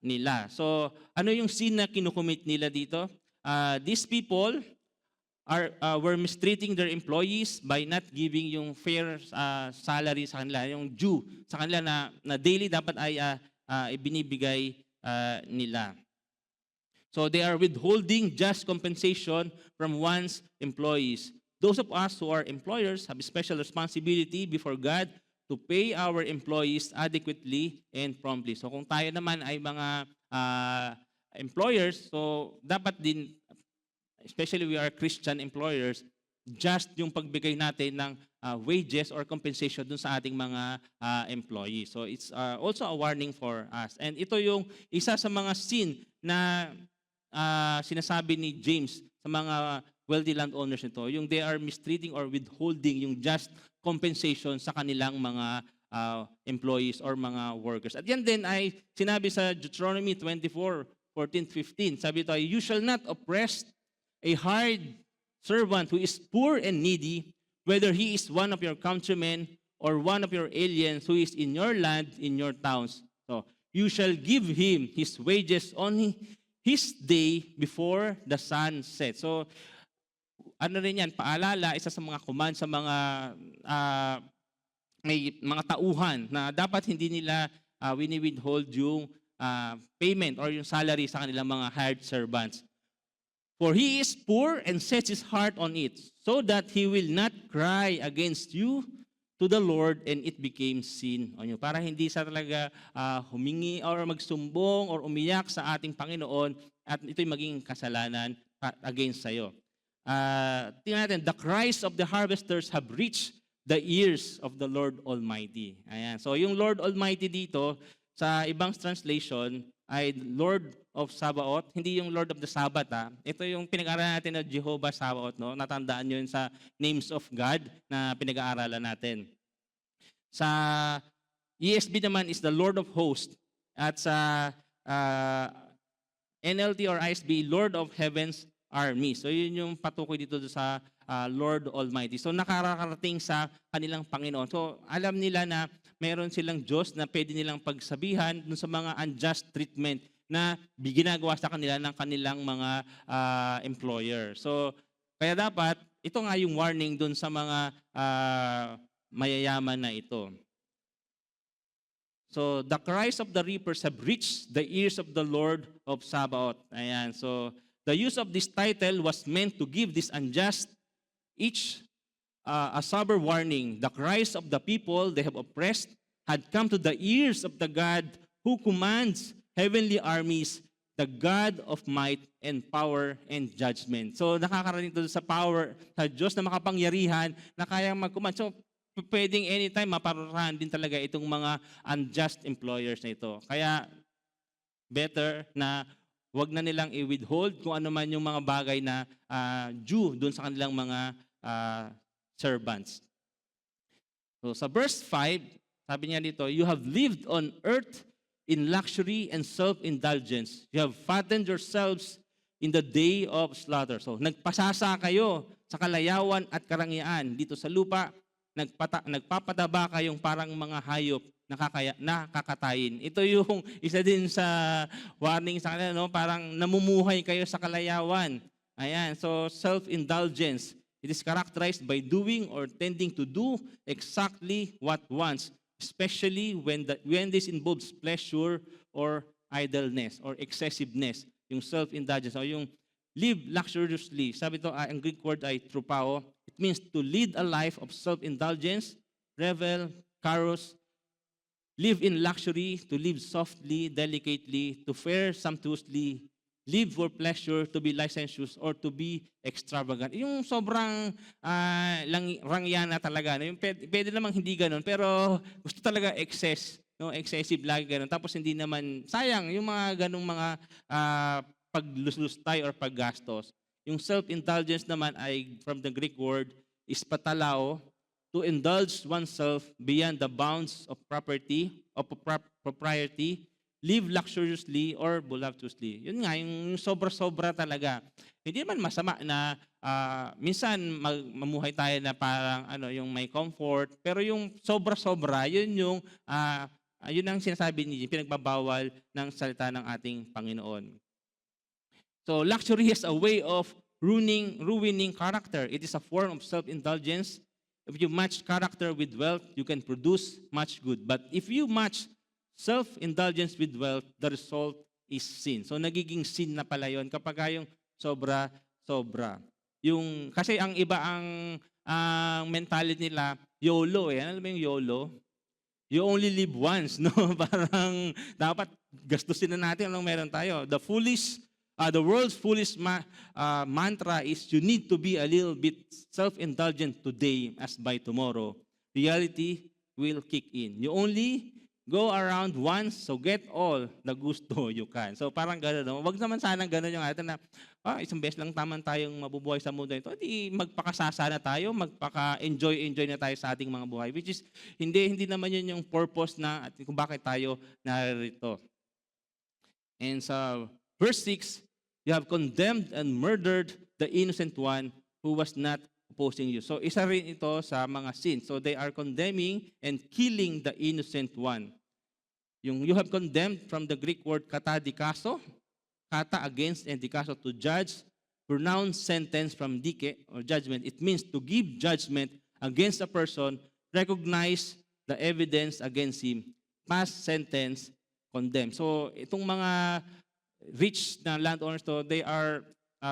nila. So, ano yung sin na kinukomit nila dito? These people were mistreating their employees by not giving yung fair salary sa kanila, yung due sa kanila na daily dapat ay ibinibigay nila. So they are withholding just compensation from one's employees. Those of us who are employers have a special responsibility before God to pay our employees adequately and promptly. So kung tayo naman ay mga employers, so dapat din, especially we are Christian employers, just yung pagbigay natin ng wages or compensation dun sa ating mga employees. So it's also a warning for us. And ito yung isa sa mga sin na sinasabi ni James sa mga wealthy landowners nito, yung they are mistreating or withholding yung just compensation sa kanilang mga employees or mga workers. At yan din ay sinabi sa Deuteronomy 24:14-15. Sabi ito, you shall not oppress a hired servant who is poor and needy, whether he is one of your countrymen or one of your aliens who is in your land, in your towns. So, you shall give him his wages on his day before the sun sets. So, ano rin yan, paalala, isa sa mga command sa mga may mga tauhan na dapat hindi nila wini-withhold yung payment or yung salary sa kanilang mga hired servants. For he is poor and sets his heart on it, so that he will not cry against you to the Lord and it became sin on you. Para hindi sa talaga humingi or magsumbong or umiyak sa ating Panginoon at ito'y maging kasalanan against sa'yo. Tingnan natin, the cries of the harvesters have reached the ears of the Lord Almighty. Ayan. So yung Lord Almighty dito, sa ibang translation, ay Lord of Sabaoth, hindi yung Lord of the Sabbath. Ito yung pinag-aaralan natin na Jehovah Sabaoth. No? Natandaan nyo yun sa names of God na pinag-aaralan natin. Sa ESV naman is the Lord of Hosts. At sa NLT or ISB, Lord of Heaven's Army. So yun yung patukoy dito sa Lord Almighty. So nakakarating sa kanilang Panginoon. So alam nila na meron silang Diyos na pwede nilang pagsabihan dun sa mga unjust treatment na ginagawa sa kanila ng kanilang mga employer. So kaya dapat, ito nga yung warning dun sa mga mayayaman na ito. So the cries of the reapers have reached the ears of the Lord of Sabaoth. Ayan. So the use of this title was meant to give this unjust each a sober warning. The cries of the people they have oppressed had come to the ears of the God who commands heavenly armies, the God of might and power and judgment. So nakakarating to sa power, sa Diyos na makapangyarihan na kayang mag-command. So pwedeng anytime maparusahan din talaga itong mga unjust employers na ito. Kaya better na wag na nilang i-withhold kung ano man yung mga bagay na due doon sa kanilang mga servants. So sa verse 5, sabi niya dito, you have lived on earth in luxury and self-indulgence. You have fattened yourselves in the day of slaughter. So nagpasasa kayo sa kalayawan at karangyaan dito sa lupa. Nagpapataba kayong parang mga hayop na kakatayin. Ito yung isa din sa warning sa kanila, no? Parang namumuhay kayo sa kalayawan. Ayan, so self-indulgence. It is characterized by doing or tending to do exactly what wants, especially when this involves pleasure or idleness or excessiveness. Yung self-indulgence o yung live luxuriously. Sabi ito, ang Greek word ay tropao. It means to lead a life of self-indulgence, revel, carouse, live in luxury, to live softly, delicately, to fare sumptuously, live for pleasure, to be licentious, or to be extravagant. Yung sobrang rangyana talaga. No? Yung pwede namang hindi ganun, pero gusto talaga excess. No? Excessive lagi ganun. Tapos hindi naman, sayang, yung mga ganung mga pagluslustay or paggastos. Yung self-indulgence naman ay from the Greek word is patalao, to indulge oneself beyond the bounds of propriety, live luxuriously or voluptuously. Yun nga, yung sobra-sobra talaga. Hindi naman masama na minsan mamuhay tayo na parang yung may comfort, pero yung sobra-sobra, yun ang sinasabi niya, pinagbabawal ng salita ng ating Panginoon. So luxury is a way of ruining character. It is a form of self-indulgence. If you match character with wealth, you can produce much good. But if you match self-indulgence with wealth, the result is sin. So nagiging sin na pala yun kapag yung sobra-sobra. Kasi ang iba ang mentality nila, YOLO. Ano ba yung YOLO? You only live once. No? Parang dapat gastusin na natin anong meron tayo. The world's foolish mantra is you need to be a little bit self-indulgent today as by tomorrow. Reality will kick in. You only go around once, so get all the gusto you can. So parang gano'n. No? Wag naman sanang gano'n yung atin na isang beses lang taman tayong mabubuhay sa mundo ito. Di magpakasasa na tayo, magpaka-enjoy na tayo sa ating mga buhay. Which is, hindi naman yun yung purpose na at kung bakit tayo narito. And sa verse 6, you have condemned and murdered the innocent one who was not opposing you. So isa rin ito sa mga sins. So they are condemning and killing the innocent one. Yung you have condemned from the Greek word katadikaso, kata against and dikaso to judge, pronounce sentence from dike or judgment. It means to give judgment against a person, recognize the evidence against him, pass sentence, condemn. So itong mga rich na landowners to, they are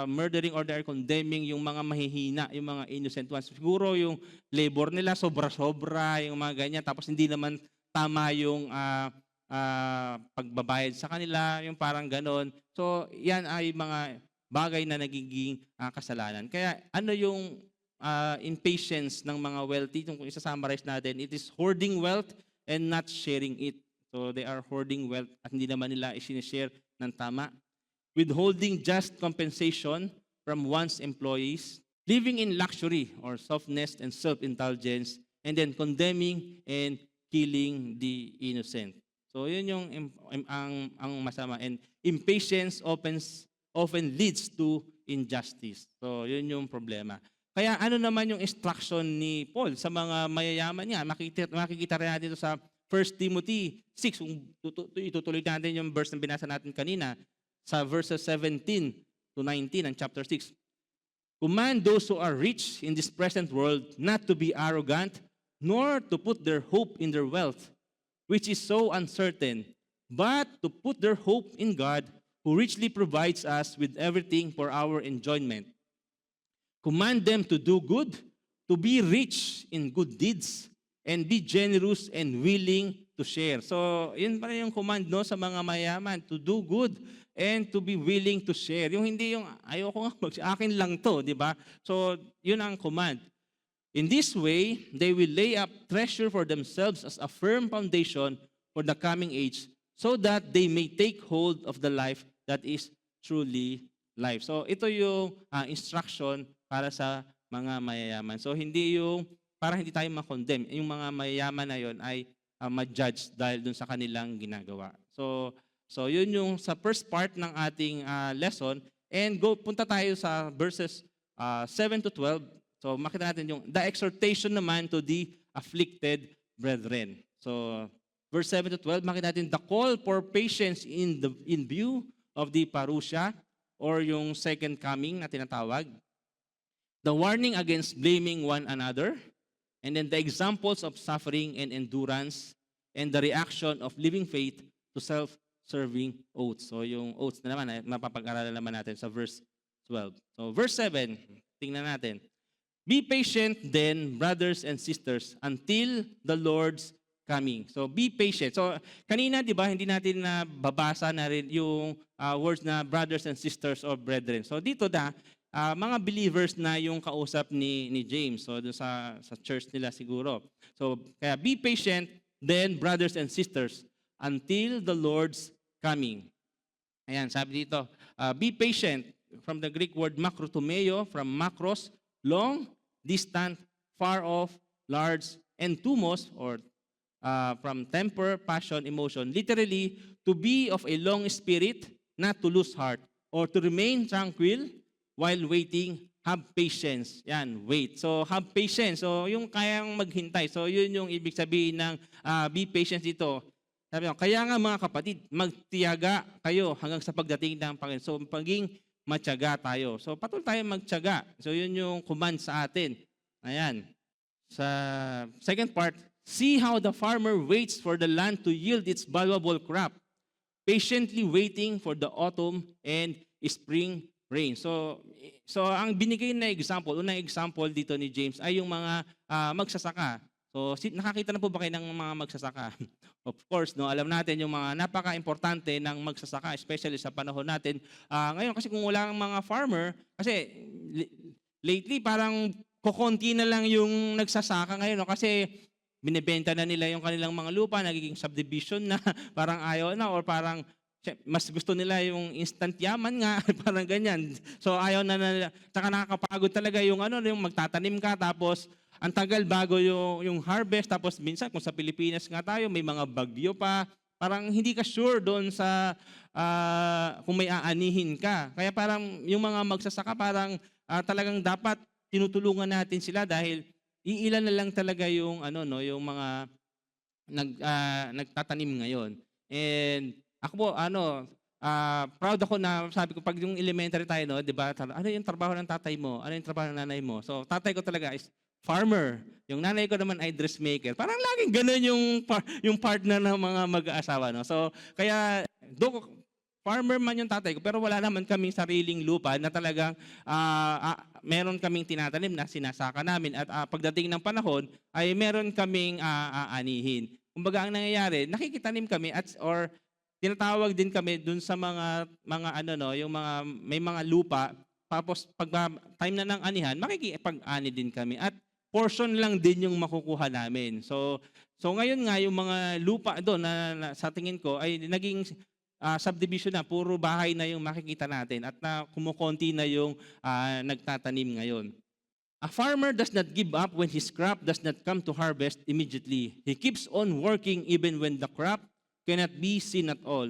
murdering or they are condemning yung mga mahihina, yung mga innocent ones. Siguro yung labor nila sobra-sobra, yung mga ganyan, tapos hindi naman tama yung pagbabayad sa kanila, yung parang ganon. So, yan ay mga bagay na nagiging kasalanan. Kaya ano yung impatience ng mga wealthy? Kung isa-summarize natin, it is hoarding wealth and not sharing it. So, they are hoarding wealth at hindi naman nila isinishare ng tama. Withholding just compensation from one's employees, living in luxury or softness and self-indulgence, and then condemning and killing the innocent. So yun yung ang masama. And impatience often leads to injustice. So yun yung problema. Kaya ano naman yung instruction ni Paul sa mga mayayaman niya? Makikita rin natin ito sa 1 Timothy 6. Itutuloy natin yung verse na binasa natin kanina sa verses 17 to 19 ng chapter 6. Command those who are rich in this present world not to be arrogant, nor to put their hope in their wealth, which is so uncertain, but to put their hope in God, who richly provides us with everything for our enjoyment. Command them to do good, to be rich in good deeds, and be generous and willing to share. So, yun pala yung command no, sa mga mayaman, to do good and to be willing to share. Yung hindi yung, ayoko nga, akin lang to, di ba? So, yun ang command. In this way, they will lay up treasure for themselves as a firm foundation for the coming age, so that they may take hold of the life that is truly life. So, ito yung instruction para sa mga mayayaman. So, hindi yung, para hindi tayo ma-condemn, yung mga mayayaman na yon ay ma-judge dahil dun sa kanilang ginagawa. So yun yung sa first part ng ating lesson. And punta tayo sa verses 7 to 12. So makita natin yung the exhortation naman to the afflicted brethren. So verse 7 to 12, makita natin the call for patience in view of the parousia or yung second coming na tinatawag. The warning against blaming one another. And then the examples of suffering and endurance, and the reaction of living faith to self-serving oaths. So yung oaths na naman, mapapag-aralan naman natin sa verse 12. So verse 7, tingnan natin. Be patient then, brothers and sisters, until the Lord's coming. So be patient. So kanina, di ba, hindi natin nababasa na rin yung words na brothers and sisters or brethren. So dito mga believers na yung kausap ni James. So doon sa church nila siguro. So kaya be patient then, brothers and sisters, until the Lord's coming. Ayan, sabi dito, be patient, from the Greek word makrotumeo, from makros, long, distant, far off, large, and tumos, or from temper, passion, emotion. Literally, to be of a long spirit, not to lose heart, or to remain tranquil, while waiting, have patience. Yan, wait. So, have patience. So, yung kayang maghintay. So, yun yung ibig sabihin ng be patient dito. Sabi ko, kaya nga mga kapatid, magtiyaga kayo hanggang sa pagdating ng Panginoon. So, paging matyaga tayo. So, patuloy tayo magtiyaga. So, yun yung command sa atin. Ayan. Sa second part, see how the farmer waits for the land to yield its valuable crop, patiently waiting for the autumn and spring rain. So ang binigay na example, unang example dito ni James ay yung mga magsasaka. So nakakita na po ba kayo ng mga magsasaka? Of course, no, alam natin yung mga napaka-importante ng magsasaka, especially sa panahon natin. Ngayon kasi kung wala ang mga farmer, kasi lately parang kukunti na lang yung nagsasaka ngayon, no, kasi binebenta na nila yung kanilang mga lupa, nagiging subdivision na, parang ayaw na, or parang mas gusto nila yung instant yaman nga, parang ganyan. So ayaw na nila. Tsaka nakakapagod talaga yung yung magtatanim ka, tapos ang tagal bago yung harvest, tapos minsan kung sa Pilipinas nga tayo, may mga bagyo pa, parang hindi ka sure doon sa kung may aanihin ka. Kaya parang yung mga magsasaka, parang talagang dapat tinutulungan natin sila dahil iilan na lang talaga yung yung mga nagtatanim ngayon. And ako po, proud ako na sabi ko, pag yung elementary tayo, no, di ba, ano yung trabaho ng tatay mo? Ano yung trabaho ng nanay mo? So, tatay ko talaga is farmer. Yung nanay ko naman ay dressmaker. Parang laging ganun yung partner ng mga mag-aasawa. No? So, kaya, farmer man yung tatay ko, pero wala naman kaming sariling lupa na talagang meron kaming tinatanim na sinasaka namin. At pagdating ng panahon, ay meron kaming aanihin. Kumbaga ang nangyayari, nakikitanim kami or tinatawag din kami dun sa mga yung mga may mga lupa. Tapos pag time na ng anihan, makikipag-ani din kami. At portion lang din yung makukuha namin. So ngayon nga yung mga lupa doon na sa tingin ko ay naging subdivision na, puro bahay na yung makikita natin at kumukonti na yung nagtatanim ngayon. A farmer does not give up when his crop does not come to harvest immediately. He keeps on working even when the crop cannot be seen at all.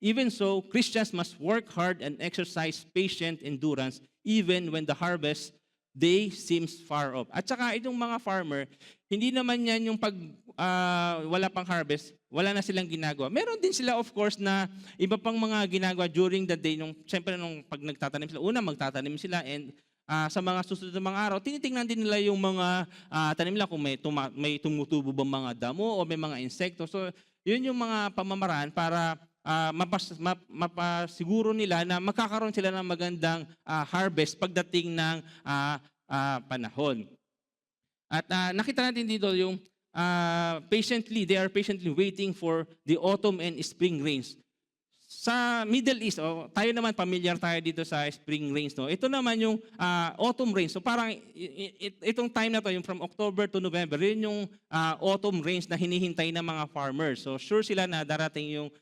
Even so, Christians must work hard and exercise patient endurance even when the harvest day seems far off. At saka itong mga farmer, hindi naman yan yung pag wala pang harvest, wala na silang ginagawa. Meron din sila of course na iba pang mga ginagawa during the day. Siyempre nung pag nagtatanim sila, una magtatanim sila and sa mga susunod na mga araw, tinitingnan din nila yung mga tanim nila kung may tumutubo bang mga damo o may mga insekto. So yun yung mga pamamaraan para mapasiguro nila na magkakaroon sila ng magandang harvest pagdating ng panahon. At nakita natin dito yung they are patiently waiting for the autumn and spring rains. Sa Middle East, tayo naman familiar tayo dito sa spring rains. No? Ito naman yung autumn rains. So parang itong time na to, yung from October to November, yun yung autumn rains na hinihintay ng mga farmers. So sure sila na darating yung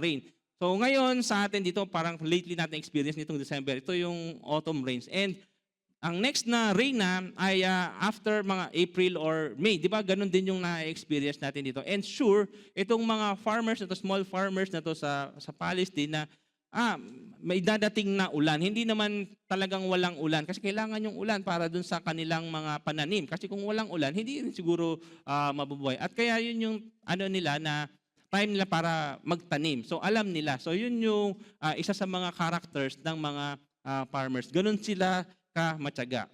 rain. So ngayon sa atin dito, parang lately natin experience nitong December, ito yung autumn rains. And ang next na rain na ay after mga April or May. Di ba? Ganon din yung na-experience natin dito. And sure, itong mga farmers na to, small farmers na to sa Palestine na may dadating na ulan. Hindi naman talagang walang ulan kasi kailangan yung ulan para dun sa kanilang mga pananim. Kasi kung walang ulan, hindi rin siguro mabubuhay. At kaya yun yung nila na time nila para magtanim. So alam nila. So yun yung isa sa mga characters ng mga farmers. Ganon sila matyaga.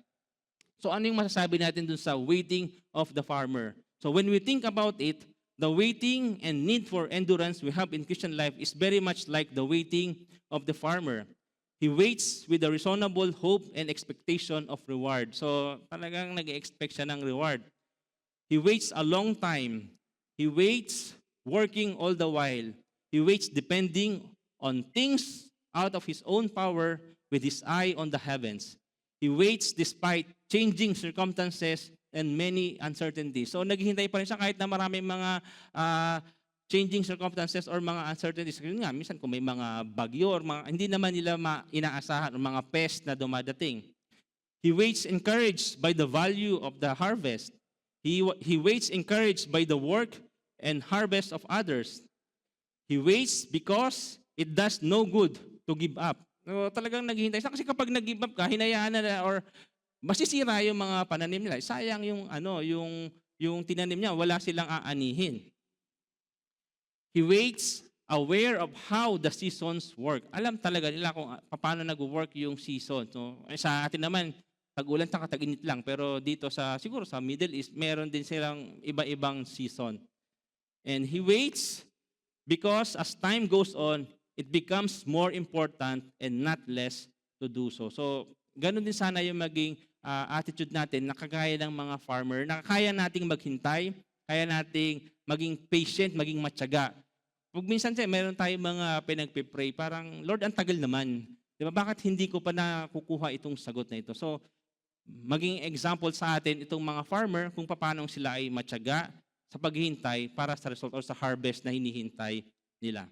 So ano yung masasabi natin dun sa waiting of the farmer? So when we think about it, the waiting and need for endurance we have in Christian life is very much like the waiting of the farmer. He waits with a reasonable hope and expectation of reward. So talagang nag-expect siya ng reward. He waits a long time. He waits working all the while. He waits depending on things out of his own power with his eye on the heavens. He waits despite changing circumstances and many uncertainties. So naghihintay pa rin siya kahit na maraming mga changing circumstances or mga uncertainties. Yun nga, minsan kung may mga bagyo or hindi naman nila inaasahan o mga pest na dumadating. He waits encouraged by the value of the harvest. He waits encouraged by the work and harvest of others. He waits because it does no good to give up. No, talagang naghihintay siya kasi kapag nag-give up ka, hinayaan na or masisira yung mga pananim nila. Sayang yung yung tinanim niya, wala silang aanihin. He waits aware of how the seasons work. Alam talaga nila kung paano nag-work yung season. So, sa atin naman, tag-ulan at tag-init lang, pero dito siguro sa Middle East, meron din silang iba-ibang season. And he waits because as time goes on, it becomes more important and not less to do so. So, ganun din sana yung maging attitude natin na kagaya ng mga farmer, na kaya nating maghintay, kaya nating maging patient, maging matyaga. Pag minsan meron tayong mga pinagpipray, parang, Lord, ang tagal naman. Diba? Bakit hindi ko pa nakukuha itong sagot na ito? So, maging example sa atin itong mga farmer kung paano sila ay matyaga sa paghihintay para sa result or sa harvest na hinihintay nila.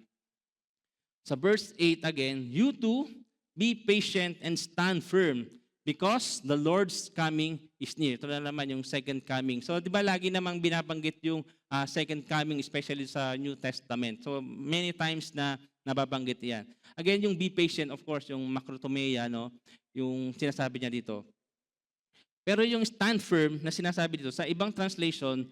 Sa verse 8 again, you too, be patient and stand firm because the Lord's coming is near. Ito na naman yung second coming. So, di ba lagi namang binabanggit yung second coming, especially sa New Testament. So, many times na nababanggit yan. Again, yung be patient, of course, yung makrotomea, no? Yung sinasabi niya dito. Pero yung stand firm na sinasabi dito, sa ibang translation,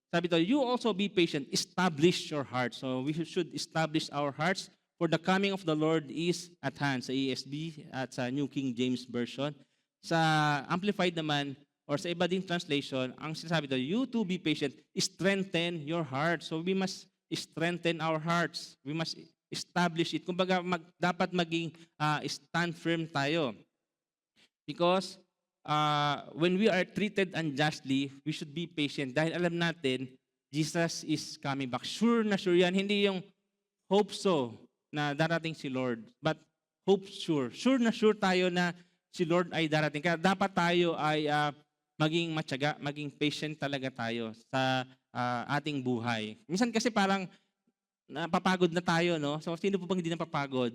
sabi dito, you also be patient, establish your heart. So, we should establish our hearts for the coming of the Lord is at hand, sa ESV at sa New King James Version. Sa Amplified naman, or sa iba ding translation, ang sinasabi doon, you too be patient, strengthen your heart. So we must strengthen our hearts. We must establish it. Kumbaga, dapat maging stand firm tayo. Because when we are treated unjustly, we should be patient. Dahil alam natin, Jesus is coming back. Sure na sure yan. Hindi yung hope so na darating si Lord. But hope sure. Sure na sure tayo na si Lord ay darating. Kaya dapat tayo ay maging matyaga, maging patient talaga tayo sa ating buhay. Minsan kasi parang napapagod na tayo, no? So, sino po bang hindi napapagod?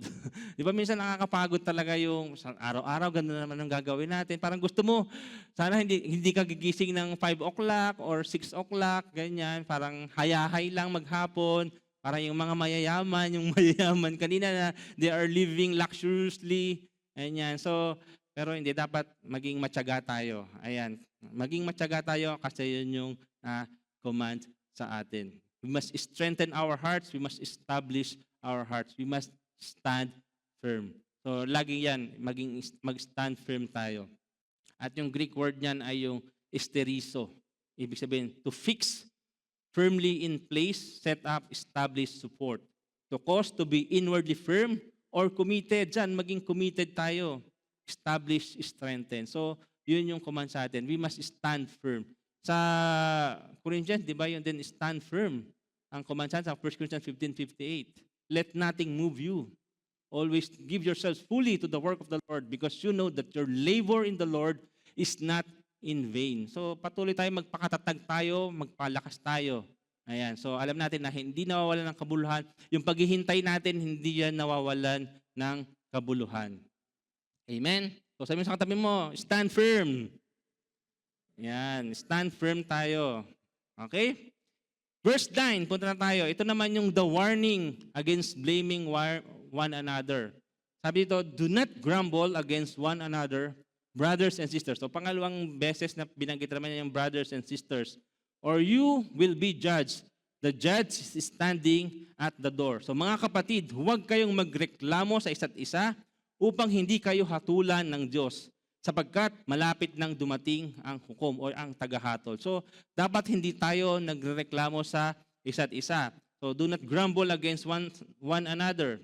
Di ba minsan nakakapagod talaga yung araw-araw, ganda naman ang gagawin natin. Parang gusto mo, sana hindi ka gigising ng 5 o'clock or 6 o'clock, ganyan. Parang hayahay lang maghapon. Parang yung mga mayayaman kanina na they are living luxuriously. Ganyan. So, pero hindi, dapat maging matyaga tayo. Ayan. Maging matyaga tayo kasi yun yung command sa atin. We must strengthen our hearts. We must establish our hearts. We must stand firm. So, lagi yan, mag-stand firm tayo. At yung Greek word niyan ay yung esterizo. Ibig sabihin, to fix firmly in place, set up, establish, support. To cause to be inwardly firm or committed. Diyan, maging committed tayo. Establish, strengthen. So, yun yung command sa atin. We must stand firm. Sa Corinthians, di ba yun din, stand firm. Ang command sa 1 Corinthians 15:58. Let nothing move you. Always give yourselves fully to the work of the Lord because you know that your labor in the Lord is not in vain. So patuloy tayo, magpakatatag tayo, magpalakas tayo. Ayan. So alam natin na hindi nawawalan ng kabuluhan. Yung paghihintay natin, hindi yan nawawalan ng kabuluhan. Amen? So sabi mo sa katabi mo, stand firm. Yan, stand firm tayo. Okay? Verse 9, punta na tayo. Ito naman yung the warning against blaming one another. Sabi dito, do not grumble against one another, brothers and sisters. So pangalawang beses na binanggit naman yung brothers and sisters. Or you will be judged. The judge is standing at the door. So mga kapatid, huwag kayong magreklamo sa isa't isa upang hindi kayo hatulan ng Diyos sapagkat malapit nang dumating ang hukom o ang tagahatol. So, dapat hindi tayo nagrereklamo sa isa't isa. So, do not grumble against one another.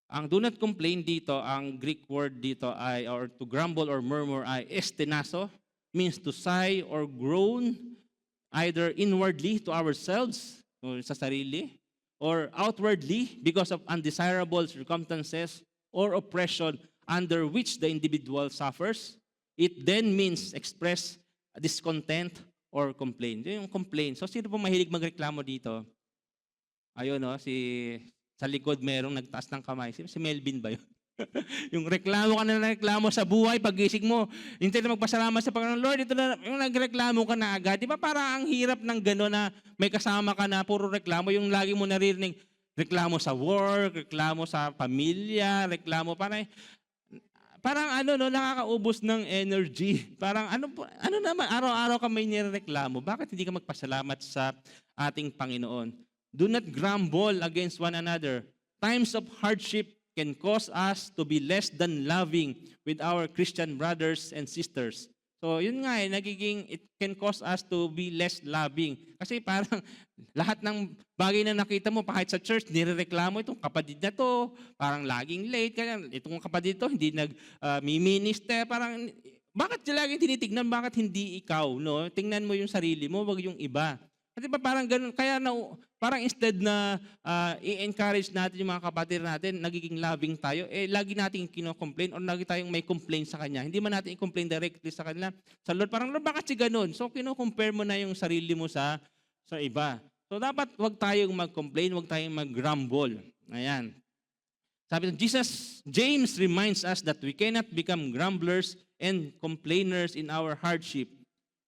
Ang do not complain dito, ang Greek word dito ay, or to grumble or murmur ay estenaso, means to sigh or groan either inwardly to ourselves, o sa sarili, or outwardly because of undesirable circumstances or oppression under which the individual suffers. It then means express discontent or complain. Yung complain. So, sino po mahilig magreklamo dito? Ayun, no? Sa likod merong nagtaas ng kamay. Si Melvin ba yun? Yung reklamo ka na reklamo sa buhay, pagising mo, hindi na magpasalamat sa Panginoon. Lord, ito na, yung nagreklamo ka na agad. Di ba parang ang hirap ng gano'n na may kasama ka na puro reklamo, yung lagi mo naririnig, reklamo sa work, reklamo sa pamilya, reklamo parang nakakaubos ng energy. Parang ano naman, araw-araw ka may nireklamo. Bakit hindi ka magpasalamat sa ating Panginoon? Do not grumble against one another. Times of hardship can cause us to be less than loving with our Christian brothers and sisters. So, yun nga it can cause us to be less loving. Kasi parang lahat ng bagay na nakita mo, kahit sa church, nirereklamo itong kapatid na to, parang laging late, kaya itong kapatid to, hindi nag-minister, parang, bakit sila laging tinitignan, bakit hindi ikaw, no? Tingnan mo yung sarili mo, wag yung iba. Kasi ba parang ganun, kaya parang instead na i-encourage natin yung mga kapatid natin, nagiging loving tayo, lagi nating kino-complain or lagi tayong may complain sa kanya. Hindi man natin i-complain directly sa kanila. Sa Lord, parang, Lord, bakit si ganun? So, kino-compare mo na yung sarili mo sa iba. So, dapat wag tayong mag-complain, wag tayong mag-grumble. Ayan. Sabi ng James reminds us that we cannot become grumblers and complainers in our hardship,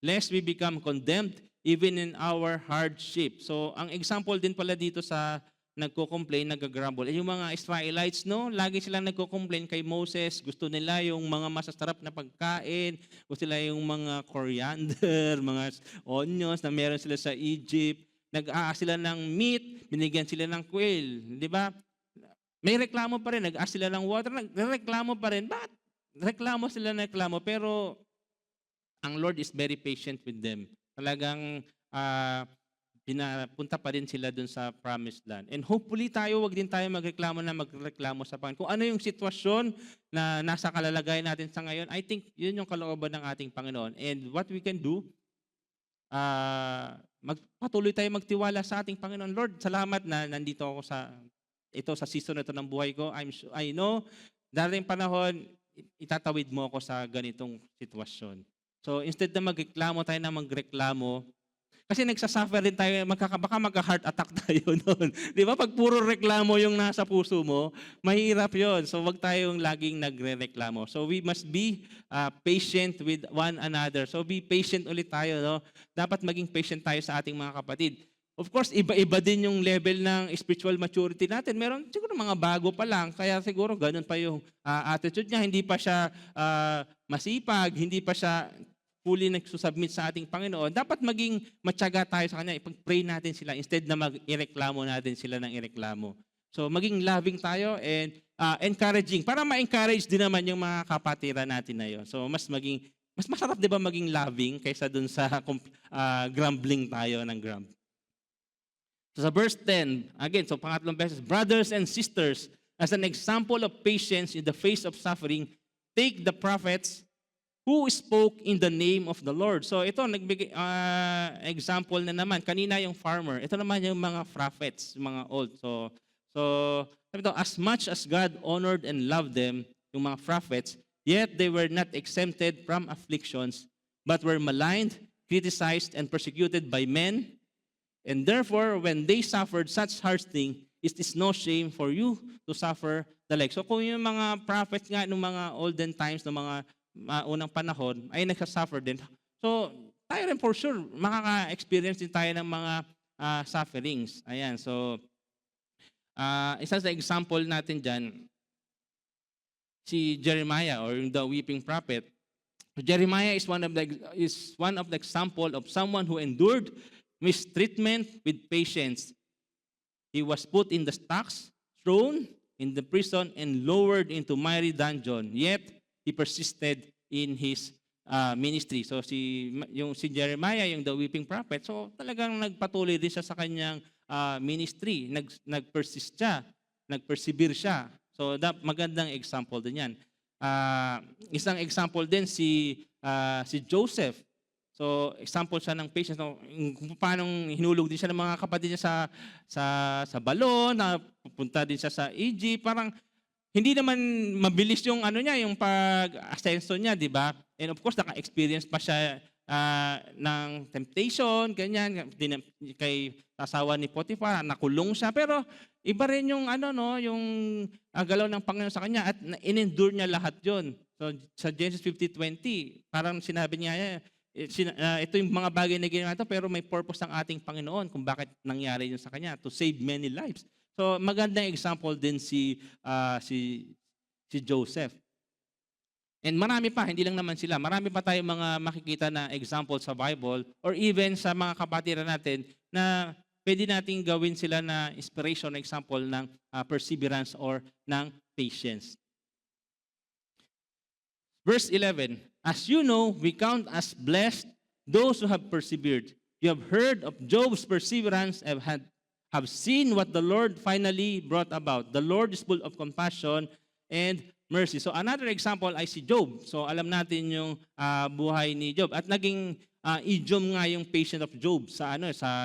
lest we become condemned even in our hardship. So, ang example din pala dito sa nagko-complain, nag-grumble, yung mga Israelites, no? Lagi silang nagko-complain kay Moses. Gusto nila yung mga masasarap na pagkain. Gusto nila yung mga coriander, mga onions na meron sila sa Egypt. Nag-aas sila ng meat, binigyan sila ng quail. Di ba? May reklamo pa rin. Nag-aas sila ng water, nagreklamo pa rin. Bakit? Reklamo sila ng reklamo, pero ang Lord is very patient with them. Talagang pinapunta pa rin sila dun sa promised land. And hopefully tayo, wag din tayo magreklamo sa Panginoon. Kung ano yung sitwasyon na nasa kalalagayan natin sa ngayon, I think yun yung kalooban ng ating Panginoon. And what we can do, magpatuloy tayo magtiwala sa ating Panginoon. Lord, salamat na nandito ako sa season na ito ng buhay ko. I know, darating panahon, itatawid mo ako sa ganitong sitwasyon. So instead na magreklamo tayo na magreklamo, kasi nagsasuffer din tayo, baka magka-heart attack tayo noon. Di ba? Pag puro reklamo yung nasa puso mo, mahirap yon. So wag tayong laging nagre-reklamo. So we must be patient with one another. So be patient ulit tayo. No? Dapat maging patient tayo sa ating mga kapatid. Of course, iba-iba din yung level ng spiritual maturity natin. Meron siguro mga bago pa lang, kaya siguro ganun pa yung attitude niya. Hindi pa siya masipag, hindi pa siya fully nagsusubmit sa ating Panginoon. Dapat maging matyaga tayo sa Kanya. Ipag-pray natin sila instead na mag-ireklamo natin sila ng ireklamo. So maging loving tayo and encouraging para ma-encourage din naman yung mga kapatiran natin na yun. So mas masarap 'di ba maging loving kaysa dun sa grumbling tayo ng grump. So sa verse 10, again, so pangatlong beses, brothers and sisters, as an example of patience in the face of suffering, take the prophets who spoke in the name of the Lord. So ito, nagbigay example na naman. Kanina yung farmer. Ito naman yung mga prophets, yung mga old. So sabi ito, as much as God honored and loved them, yung mga prophets, yet they were not exempted from afflictions, but were maligned, criticized, and persecuted by men. And therefore, when they suffered such harsh thing, it is no shame for you to suffer the like. So kung yung mga prophets nga ng mga olden times, ng mga unang panahon, ay nagsasuffer din. So, tayo rin for sure, makaka-experience din tayo ng mga sufferings. Ayan, so, isa sa example natin dyan, si Jeremiah or the weeping prophet. Jeremiah is one of the example of someone who endured mistreatment with patience. He was put in the stocks, thrown in the prison, and lowered into miry dungeon. Yet, he persisted in his ministry. So si Jeremiah, yung the weeping prophet, so talagang nagpatuloy din siya sa kanyang ministry. Nag-persist siya, nag-persevere siya. So magandang example din yan. Isang example din si Joseph. So example siya ng patience. No, kung paano hinulog din siya ng mga kapatid niya sa balon, na pupunta din siya sa Egypt. Parang hindi naman mabilis yung yung pag-ascenso niya, di ba? And of course, naka-experience pa siya ng temptation, ganyan, kay asawa ni Potiphar, nakulong siya. Pero iba rin yung yung galaw ng Panginoon sa kanya at in-endure niya lahat yon. So sa Genesis 50:20, parang sinabi niya, ito yung mga bagay na ginawa ito, pero may purpose ang ating Panginoon kung bakit nangyari yun sa kanya, to save many lives. So magandang example din si Joseph. And marami pa, hindi lang naman sila. Marami pa tayong mga makikita na example sa Bible or even sa mga kapatiran natin na pwede nating gawin sila na inspiration, example ng perseverance or ng patience. Verse 11, as you know, we count as blessed those who have persevered. You have heard of Job's perseverance and have seen what the Lord finally brought about. The Lord is full of compassion and mercy. So another example ay si Job. So alam natin yung buhay ni Job. At naging idiom nga yung patient of Job sa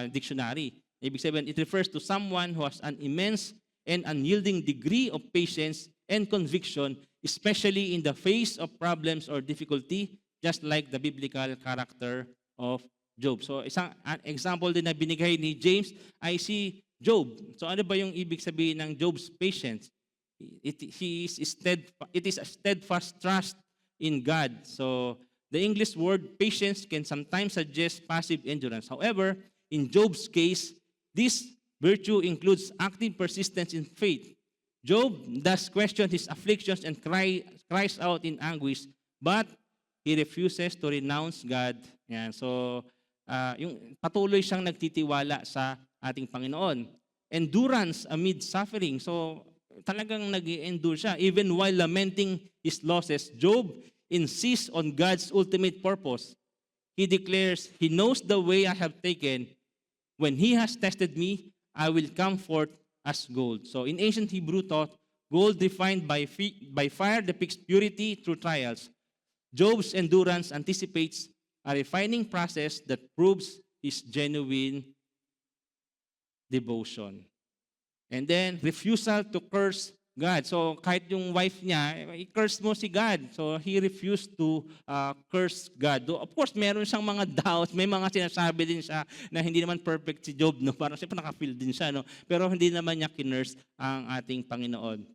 dictionary. Ibig sabihin, it refers to someone who has an immense and unyielding degree of patience and conviction, especially in the face of problems or difficulty, just like the biblical character of Job. So isang example din na binigay ni James ay si Job. So ano ba yung ibig sabihin ng Job's patience? It is a steadfast trust in God. So the English word patience can sometimes suggest passive endurance. However, in Job's case, this virtue includes active persistence in faith. Job thus questioned his afflictions and cries out in anguish, but he refuses to renounce God. Yan. So yung patuloy siyang nagtitiwala sa ating Panginoon. Endurance amid suffering. So talagang nag-endure siya. Even while lamenting his losses, Job insists on God's ultimate purpose. He declares, he knows the way I have taken. When he has tested me, I will come forth as gold. So in ancient Hebrew thought, gold refined by fire depicts purity through trials. Job's endurance anticipates a refining process that proves his genuine devotion. And then, refusal to curse God. So, kahit yung wife niya, i-curse mo si God. So, he refused to curse God. Though, of course, meron siyang mga doubts, may mga sinasabi din siya na hindi naman perfect si Job, no? Parang siyempre naka-feel din siya, no? Pero hindi naman niya kinurse ang ating Panginoon.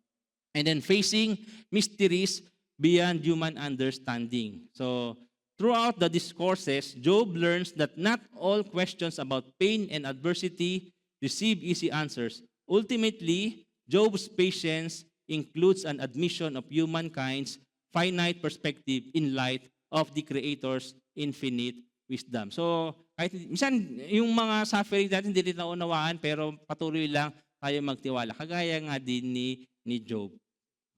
And then, facing mysteries beyond human understanding. So, throughout the discourses, Job learns that not all questions about pain and adversity receive easy answers. Ultimately, Job's patience includes an admission of humankind's finite perspective in light of the Creator's infinite wisdom. So, kahit minsan yung mga suffering natin hindi rin naunawaan, pero patuloy lang tayo magtiwala. Kagaya nga din ni Job.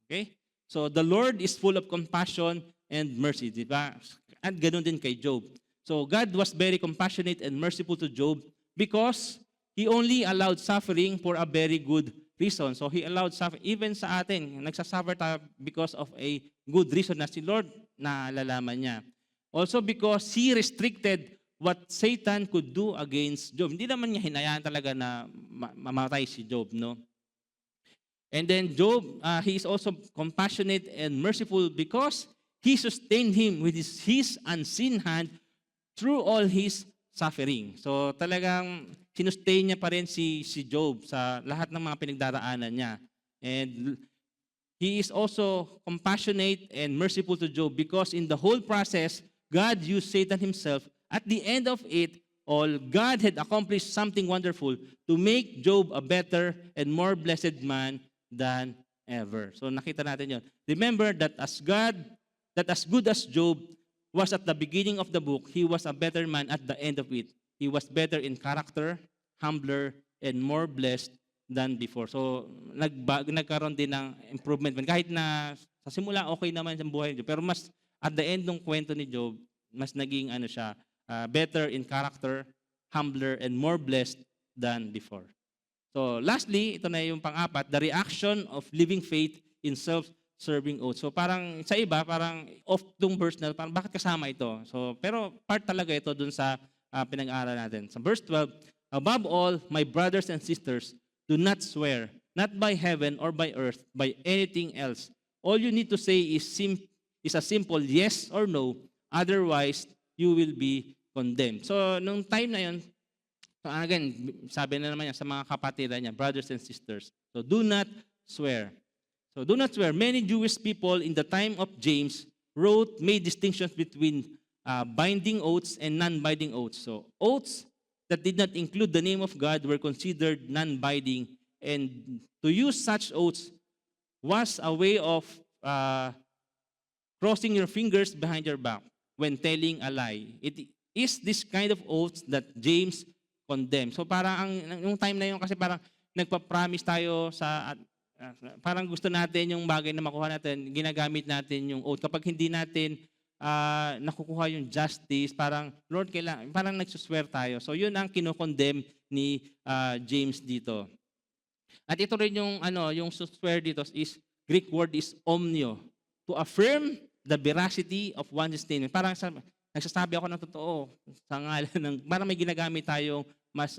Okay? So, the Lord is full of compassion and mercy. Di ba? At ganun din kay Job. So, God was very compassionate and merciful to Job because He only allowed suffering for a very good reason. So He allowed suffering. Even sa atin, nagsasuffer tayo because of a good reason na si Lord naalalaman niya. Also because He restricted what Satan could do against Job. Hindi naman niya hinayaan talaga na mamatay si Job, no? And then Job, he is also compassionate and merciful because He sustained him with his unseen hand through all his suffering. So talagang sinustain niya pa rin si Job sa lahat ng mga pinagdaraanan niya. And he is also compassionate and merciful to Job because in the whole process, God used Satan himself. At the end of it all, God had accomplished something wonderful to make Job a better and more blessed man than ever. So nakita natin yun. Remember that as good as Job was at the beginning of the book, he was a better man at the end of it. He was better in character, humbler, and more blessed than before. So, nagkaroon din ng improvement. Kahit na sa simula, okay naman ang buhay ni Job. Pero mas, at the end ng kwento ni Job, mas naging better in character, humbler, and more blessed than before. So, lastly, ito na yung pang-apat, the reaction of living faith in self-serving oath. So, parang sa iba, parang off tong verse na, parang bakit kasama ito? So, pero part talaga ito dun sa pinag-aaral natin. Sa verse 12, above all, my brothers and sisters, do not swear, not by heaven or by earth, by anything else. All you need to say is a simple yes or no, otherwise you will be condemned. So, nung time na yun, again, sabi na naman niya sa mga kapatiran niya, brothers and sisters, so do not swear. So, do not swear. Many Jewish people in the time of James made distinctions between binding oaths and non-binding oaths. So, oaths that did not include the name of God were considered non-binding, and to use such oaths was a way of crossing your fingers behind your back when telling a lie. It is this kind of oaths that James condemned. So parang yung time na yun kasi parang nagpa-promise tayo sa parang gusto natin yung bagay na makuha natin, ginagamit natin yung oath. Kapag hindi natin nakukuha yung justice, parang, Lord, parang nagsuswear tayo. So, yun ang kinokondemn ni James dito. At ito rin yung swear dito is, Greek word is omnio, to affirm the veracity of one's statement. Parang nagsasabi ako ng totoo sa ngalan ng, parang may ginagamit tayong mas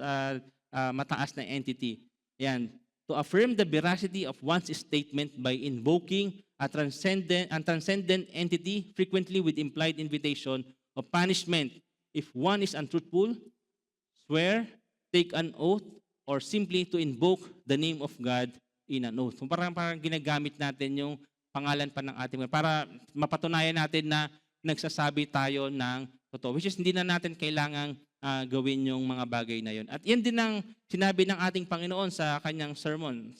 mataas na entity. Yan. To affirm the veracity of one's statement by invoking a transcendent entity, frequently with implied invitation of punishment. If one is untruthful, swear, take an oath, or simply to invoke the name of God in an oath. So parang ginagamit natin yung pangalan pa ng ating para mapatunayan natin na nagsasabi tayo ng totoo. Which is hindi na natin kailangang gawin yung mga bagay na yun. At yan din ang sinabi ng ating Panginoon sa kanyang sermon.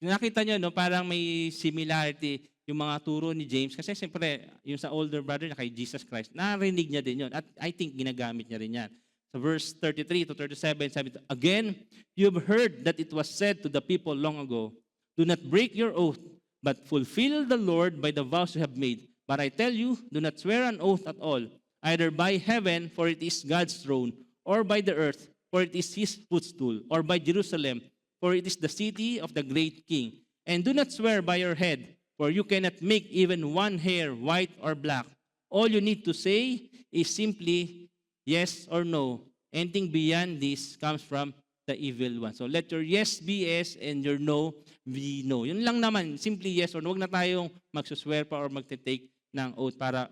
Nakita nyo, no, parang may similarity yung mga turo ni James. Kasi siyempre, yung sa older brother na kay Jesus Christ, narinig niya din yun. At I think ginagamit niya rin yan. Sa verse 33 to 37, sabi ito, again, you've heard that it was said to the people long ago, do not break your oath, but fulfill the Lord by the vows you have made. But I tell you, do not swear an oath at all, either by heaven, for it is God's throne, or by the earth, for it is his footstool, or by Jerusalem, for it is the city of the great king. And do not swear by your head, for you cannot make even one hair white or black. All you need to say is simply yes or no. Anything beyond this comes from the evil one. So let your yes be yes and your no be no. Yun lang naman, simply yes or no. Huwag na tayong magsuswear pa or magte-take ng oath para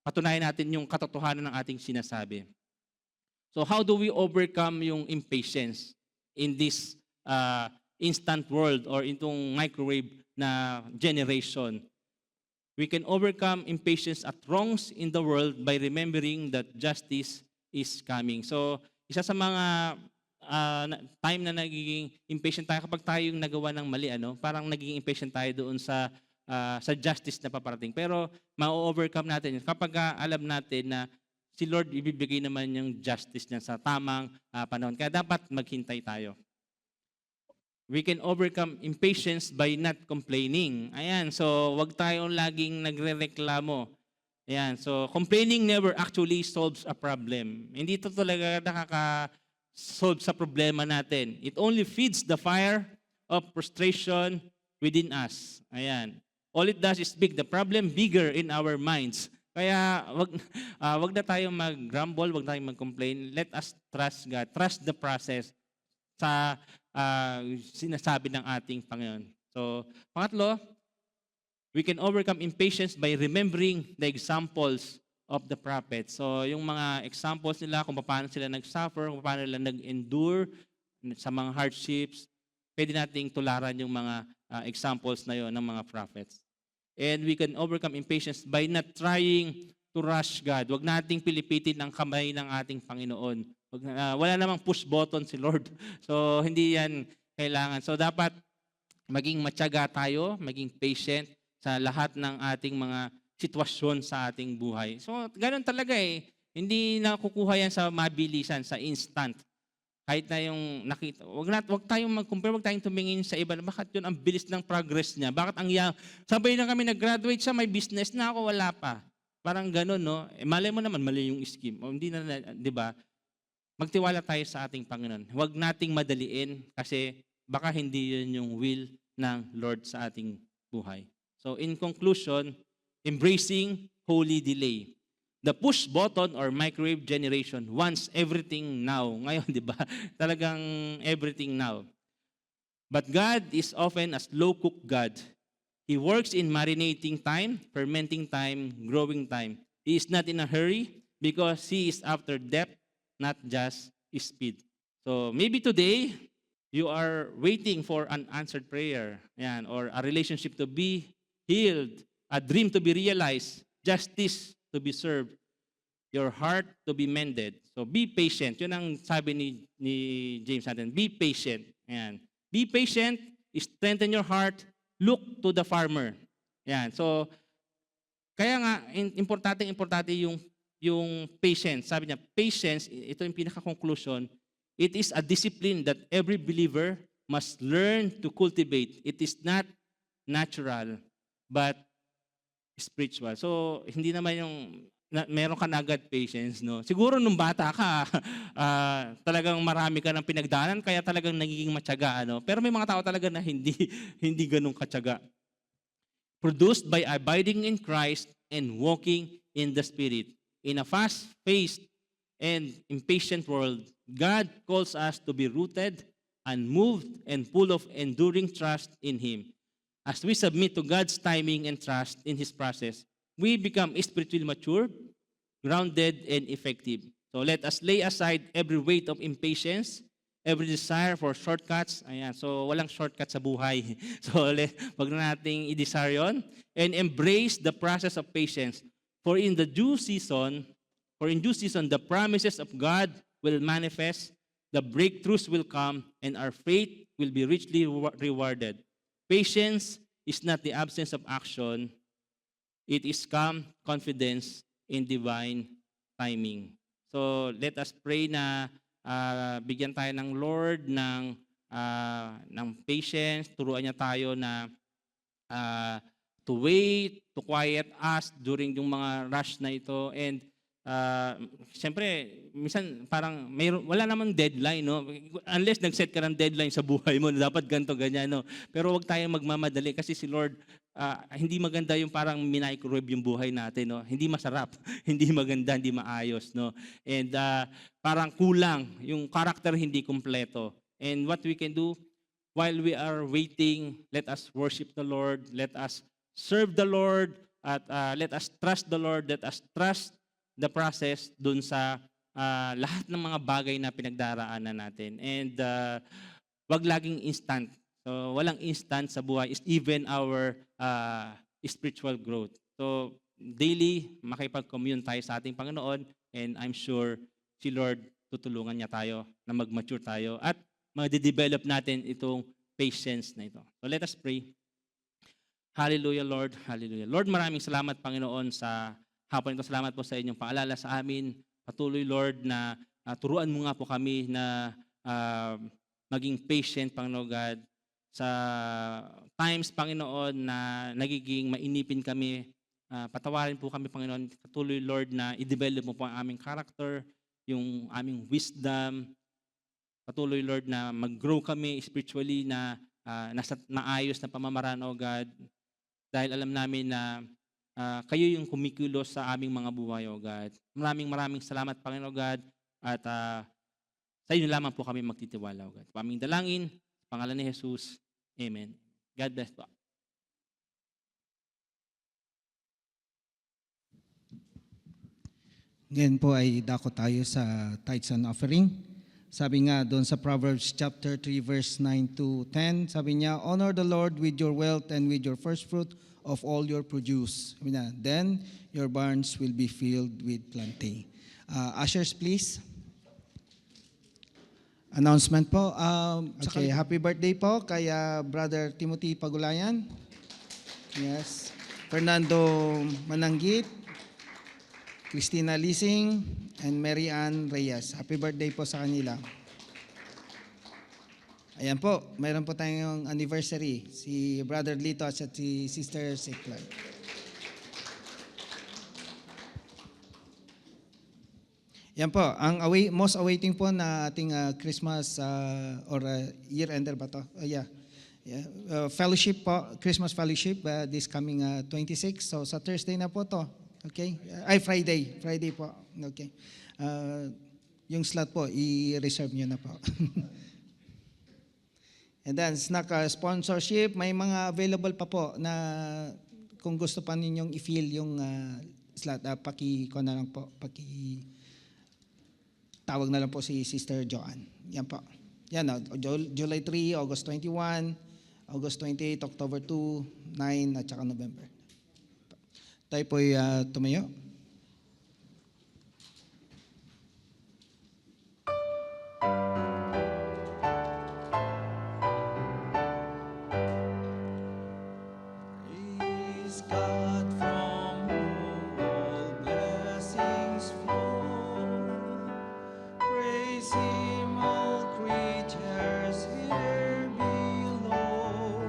patunayan natin yung katotohanan ng ating sinasabi. So how do we overcome yung impatience in this instant world or itong microwave na generation? We can overcome impatience at wrongs in the world by remembering that justice is coming. So, isa sa mga time na nagiging impatient tayo kapag tayo yung nagawa ng mali, parang nagiging impatient tayo doon sa justice na paparating. Pero, ma-overcome natin yun kapag alam natin na si Lord ibibigay naman yung justice niya sa tamang panahon. Kaya dapat maghintay tayo. We can overcome impatience by not complaining. Ayan, so wag tayong laging nagrereklamo. Ayan, so complaining never actually solves a problem. Hindi ito talaga nakaka-solve sa problema natin. It only feeds the fire of frustration within us. Ayan. All it does is make the problem bigger in our minds. Kaya wag na tayong mag-grumble, wag tayong mag-complain. Let us trust God. Trust the process sa sinasabi ng ating Panginoon. So, pangatlo, we can overcome impatience by remembering the examples of the prophets. So, yung mga examples nila, kung paano sila nag-suffer, kung paano sila nag-endure sa mga hardships, pwede nating tularan yung mga examples na yon ng mga prophets. And we can overcome impatience by not trying to rush God. Huwag nating pilipitin ang kamay ng ating Panginoon. Wala namang push button si Lord. So, hindi yan kailangan. So, dapat maging matyaga tayo, maging patient sa lahat ng ating mga sitwasyon sa ating buhay. So, ganun talaga eh. Hindi nakukuha yan sa mabilisan, sa instant. Kahit na yung nakita. Wag tayong mag-compare, wag tayong tumingin sa iba. Bakit yun ang bilis ng progress niya? Bakit ang sabay na kami nag-graduate siya, may business na ako, wala pa. Parang ganun, no? Malay mo naman, mali yung scheme. O, hindi na, di ba? Magtiwala tayo sa ating Panginoon. Huwag nating madaliin kasi baka hindi yun yung will ng Lord sa ating buhay. So in conclusion, embracing holy delay. The push button or microwave generation wants everything now. Ngayon, di ba? Talagang everything now. But God is often a slow-cook God. He works in marinating time, fermenting time, growing time. He is not in a hurry because He is after depth, not just speed. So maybe today, you are waiting for an answered prayer, yan, or a relationship to be healed, a dream to be realized, justice to be served, your heart to be mended. So be patient. Yun ang sabi ni James natin. Be patient. Yan. Be patient, strengthen your heart, look to the farmer. Yan. So, kaya nga, importante yung patience. Sabi niya, patience, ito yung pinaka-conclusion, it is a discipline that every believer must learn to cultivate. It is not natural, but spiritual. So, hindi naman yung meron ka na agad patience, no? Siguro nung bata ka, talagang marami ka ng pinagdaanan, kaya talagang nagiging matyaga, ano? Pero may mga tao talaga na hindi ganun katyaga. Produced by abiding in Christ and walking in the Spirit. In a fast-paced and impatient world, God calls us to be rooted, unmoved, and full of enduring trust in Him. As we submit to God's timing and trust in His process, we become spiritually mature, grounded, and effective. So let us lay aside every weight of impatience, every desire for shortcuts. Ayan, so walang shortcut sa buhay. So wag na nating i-desire yun. And embrace the process of patience. For in due season, the promises of God will manifest, the breakthroughs will come, and our faith will be richly rewarded. Patience is not the absence of action. It is calm confidence in divine timing. So let us pray na bigyan tayo ng Lord ng patience, turuan niya tayo na to wait, to quiet us during yung mga rush na ito, and siyempre, minsan parang wala namang deadline, no? Unless nag-set ka ng deadline sa buhay mo, na dapat ganito, ganyan, no? Pero wag tayong magmamadali kasi si Lord, hindi maganda yung parang minicrowave yung buhay natin, no? Hindi masarap, hindi maganda, hindi maayos, no? And parang kulang, yung character hindi kumpleto. And what we can do, while we are waiting, let us worship the Lord, let us serve the Lord, at let us trust the Lord, let us trust the process dun sa lahat ng mga bagay na pinagdaraanan natin. And wag laging instant. So walang instant sa buhay, is even our spiritual growth. So daily, makipag-commune tayo sa ating Panginoon, and I'm sure si Lord tutulungan niya tayo na mag-mature tayo at ma-develop natin itong patience na ito. So let us pray. Hallelujah, Lord. Hallelujah. Lord, maraming salamat, Panginoon, sa hapon ito. Salamat po sa inyong paalala sa amin. Patuloy, Lord, na turuan mo nga po kami na maging patient, Panginoon God, sa times, Panginoon, na nagiging mainipin kami. Patawarin po kami, Panginoon. Patuloy, Lord, na i-develop mo po ang aming character, yung aming wisdom. Patuloy, Lord, na mag-grow kami spiritually na nasa maayos na pamamaraan, O God. Dahil alam namin na kayo yung kumikilos sa aming mga buhay, O God. Maraming salamat, Panginoon God. At sa inyo lamang po kami magtitiwala, O God. Paming dalangin, sa pangalan ni Jesus. Amen. God bless po. Ngayon po ay dako tayo sa tithes and offering. Sabi nga doon sa Proverbs chapter 3 verse 9 to 10, sabi niya, honor the Lord with your wealth and with your first fruit of all your produce. Sabi niya, then your barns will be filled with plenty. Ushers, please. Announcement po. Okay, happy birthday po kay Brother Timothy Pagulayan. Yes. Fernando Mananggit, Christina Lising, and Mary Ann Reyes. Happy birthday po sa kanila. Ayan po, mayroon po tayong anniversary. Si Brother Lito at si Sister Siklan. Yan po, ang most awaiting po na ating Christmas or year-ender ba to? Fellowship po, Christmas fellowship this coming 26. So sa Thursday na po to. Okay? Ay, Friday po. Okay. Yung slot po, i-reserve nyo na po. And then, snack sponsorship, may mga available pa po na kung gusto pa ninyong i-fill yung slot, ko na lang po, tawag na lang po si Sister Joanne. Yan po. Yan, July 3, August 21, August 28, October 2, 9, at saka November. Tayo po'y tumayo. Praise God from whom all blessings flow. Praise Him, all creatures here below.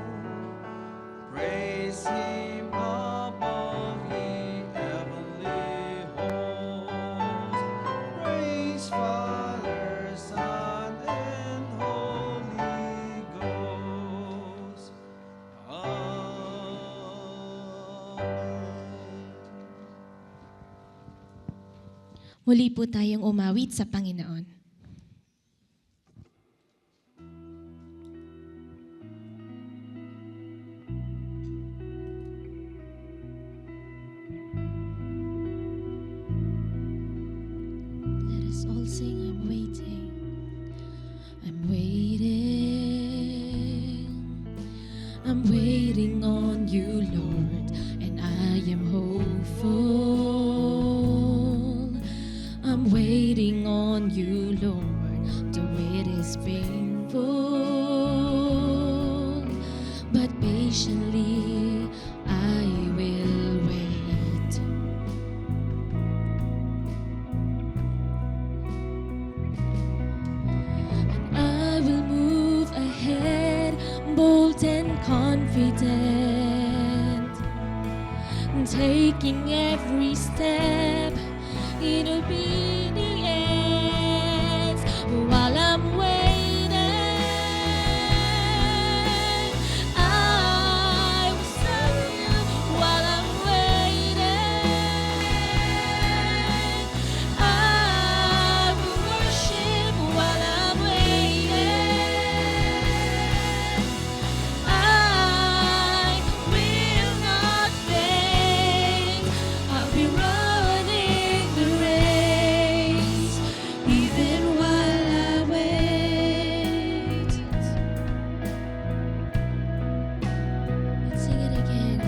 Praise Him above ye heavenly hosts. Praise Father, Son, and Holy Ghost. Muli po tayong umawit sa Panginoon. Let us all sing, I'm waiting. I'm waiting. I'm waiting on you, Lord, and I am hopeful. I'm waiting on you, Lord, though it is painful, but patiently I will wait. And I will move ahead, bold and confident, taking every step in obedience while I'm waiting. I will serve you while I'm waiting. I will worship while I'm waiting. I will not faint. I'll be running the race, even while I wait. Let's sing it again.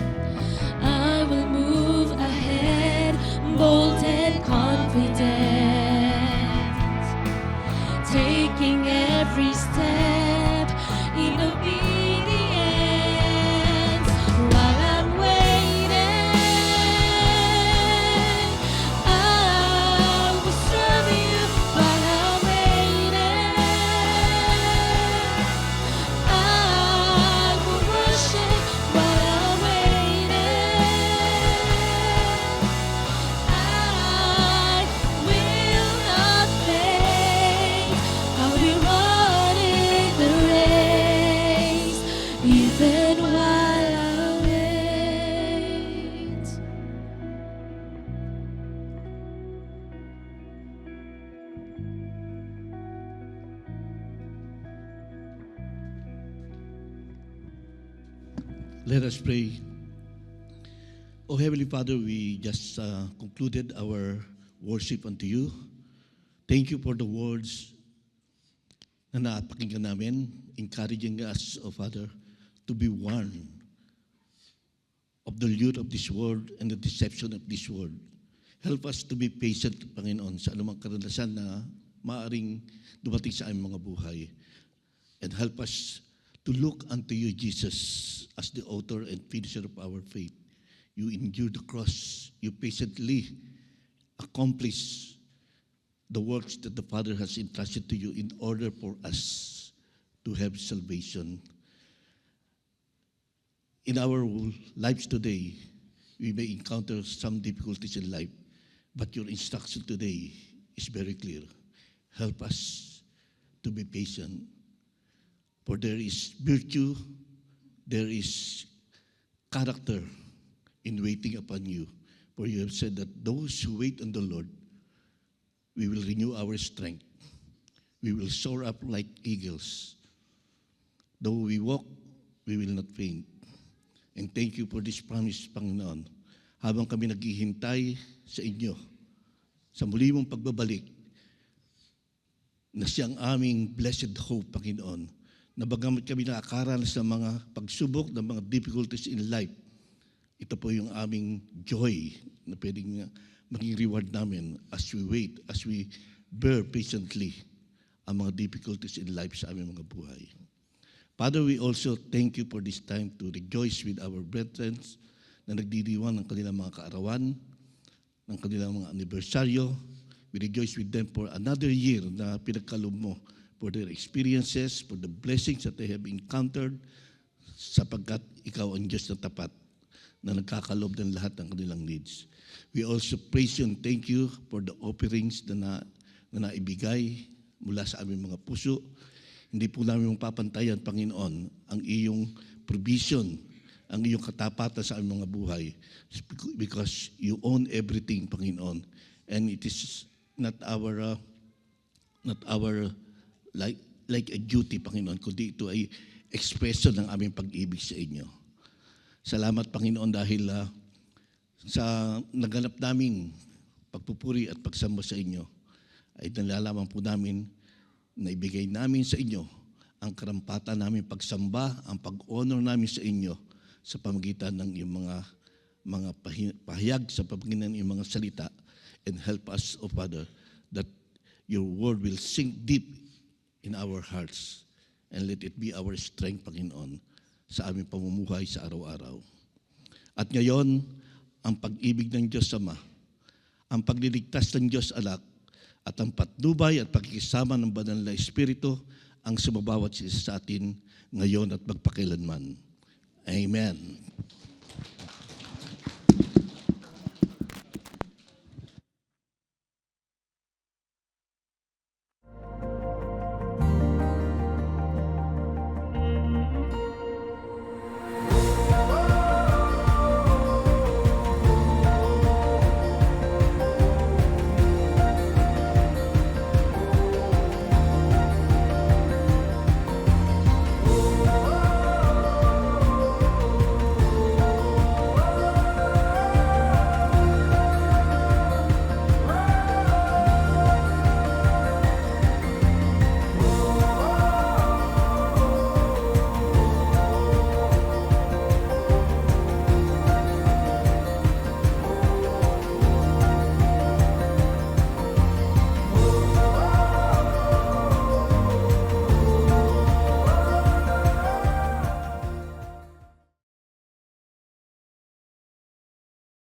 I will move ahead, bold and confident, taking every step in obedience while I'm waiting. I will serve you while I'm waiting. I will worship while I'm waiting. I will not faint. I'll be running the race, even while I wait. Let us pray. Oh Heavenly Father, we just concluded our worship unto you. Thank you for the words na napakinggan namin, encouraging us, oh Father, to be one of the lure of this world and the deception of this world. Help us to be patient, Panginoon, sa anumang karanasan na maaring dumating sa aming mga buhay. And help us to look unto you, Jesus, as the author and finisher of our faith. You endured the cross. You patiently accomplish the works that the Father has entrusted to you in order for us to have salvation. In our lives today, we may encounter some difficulties in life, but your instruction today is very clear. Help us to be patient, for there is virtue, there is character in waiting upon you. For you have said that those who wait on the Lord, we will renew our strength. We will soar up like eagles. Though we walk, we will not faint. And thank you for this promise, Panginoon. Habang kami naghihintay sa inyo, sa muli mong pagbabalik, na siyang aming blessed hope, Panginoon, na bagamat kami nakakaranas sa mga pagsubok, ng mga difficulties in life, ito po yung aming joy na pwedeng maging reward namin as we wait, as we bear patiently ang mga difficulties in life sa aming mga buhay. Father, we also thank you for this time to rejoice with our brethren na nagdiriwang ng kanilang mga kaarawan, ng kanilang mga anibersaryo. We rejoice with them for another year na pinagkaloob mo, for their experiences, for the blessings that they have encountered, sapagkat ikaw ang Diyos na tapat na nagkakaloob ng lahat ng kanilang needs. We also praise you and thank you for the offerings na naibigay mula sa aming mga puso. Hindi po namin mapapantayan, Panginoon, ang iyong provision, ang iyong katapatan sa aming mga buhay, because you own everything, Panginoon. And it is not our like a duty, Panginoon, kundi ito ay expression ng aming pag-ibig sa inyo. Salamat, Panginoon, dahil sa naganap naming pagpupuri at pagsamba sa inyo, ay nalalaman po namin na ibigay namin sa inyo ang karampatan namin pagsamba, ang pag-honor namin sa inyo sa pamagitan ng iyong mga pahayag, sa pamagitan ng iyong mga salita. And help us, O Father, that your word will sink deep in our hearts and let it be our strength, Panginoon, sa aming pamumuhay sa araw-araw. At ngayon, ang pag-ibig ng Diyos Ama, ang pagliligtas ng Diyos Anak, at ang patnubay at pagkikisama ng Banal na Espiritu ang sumabawat sa atin ngayon at magpakailanman. Amen.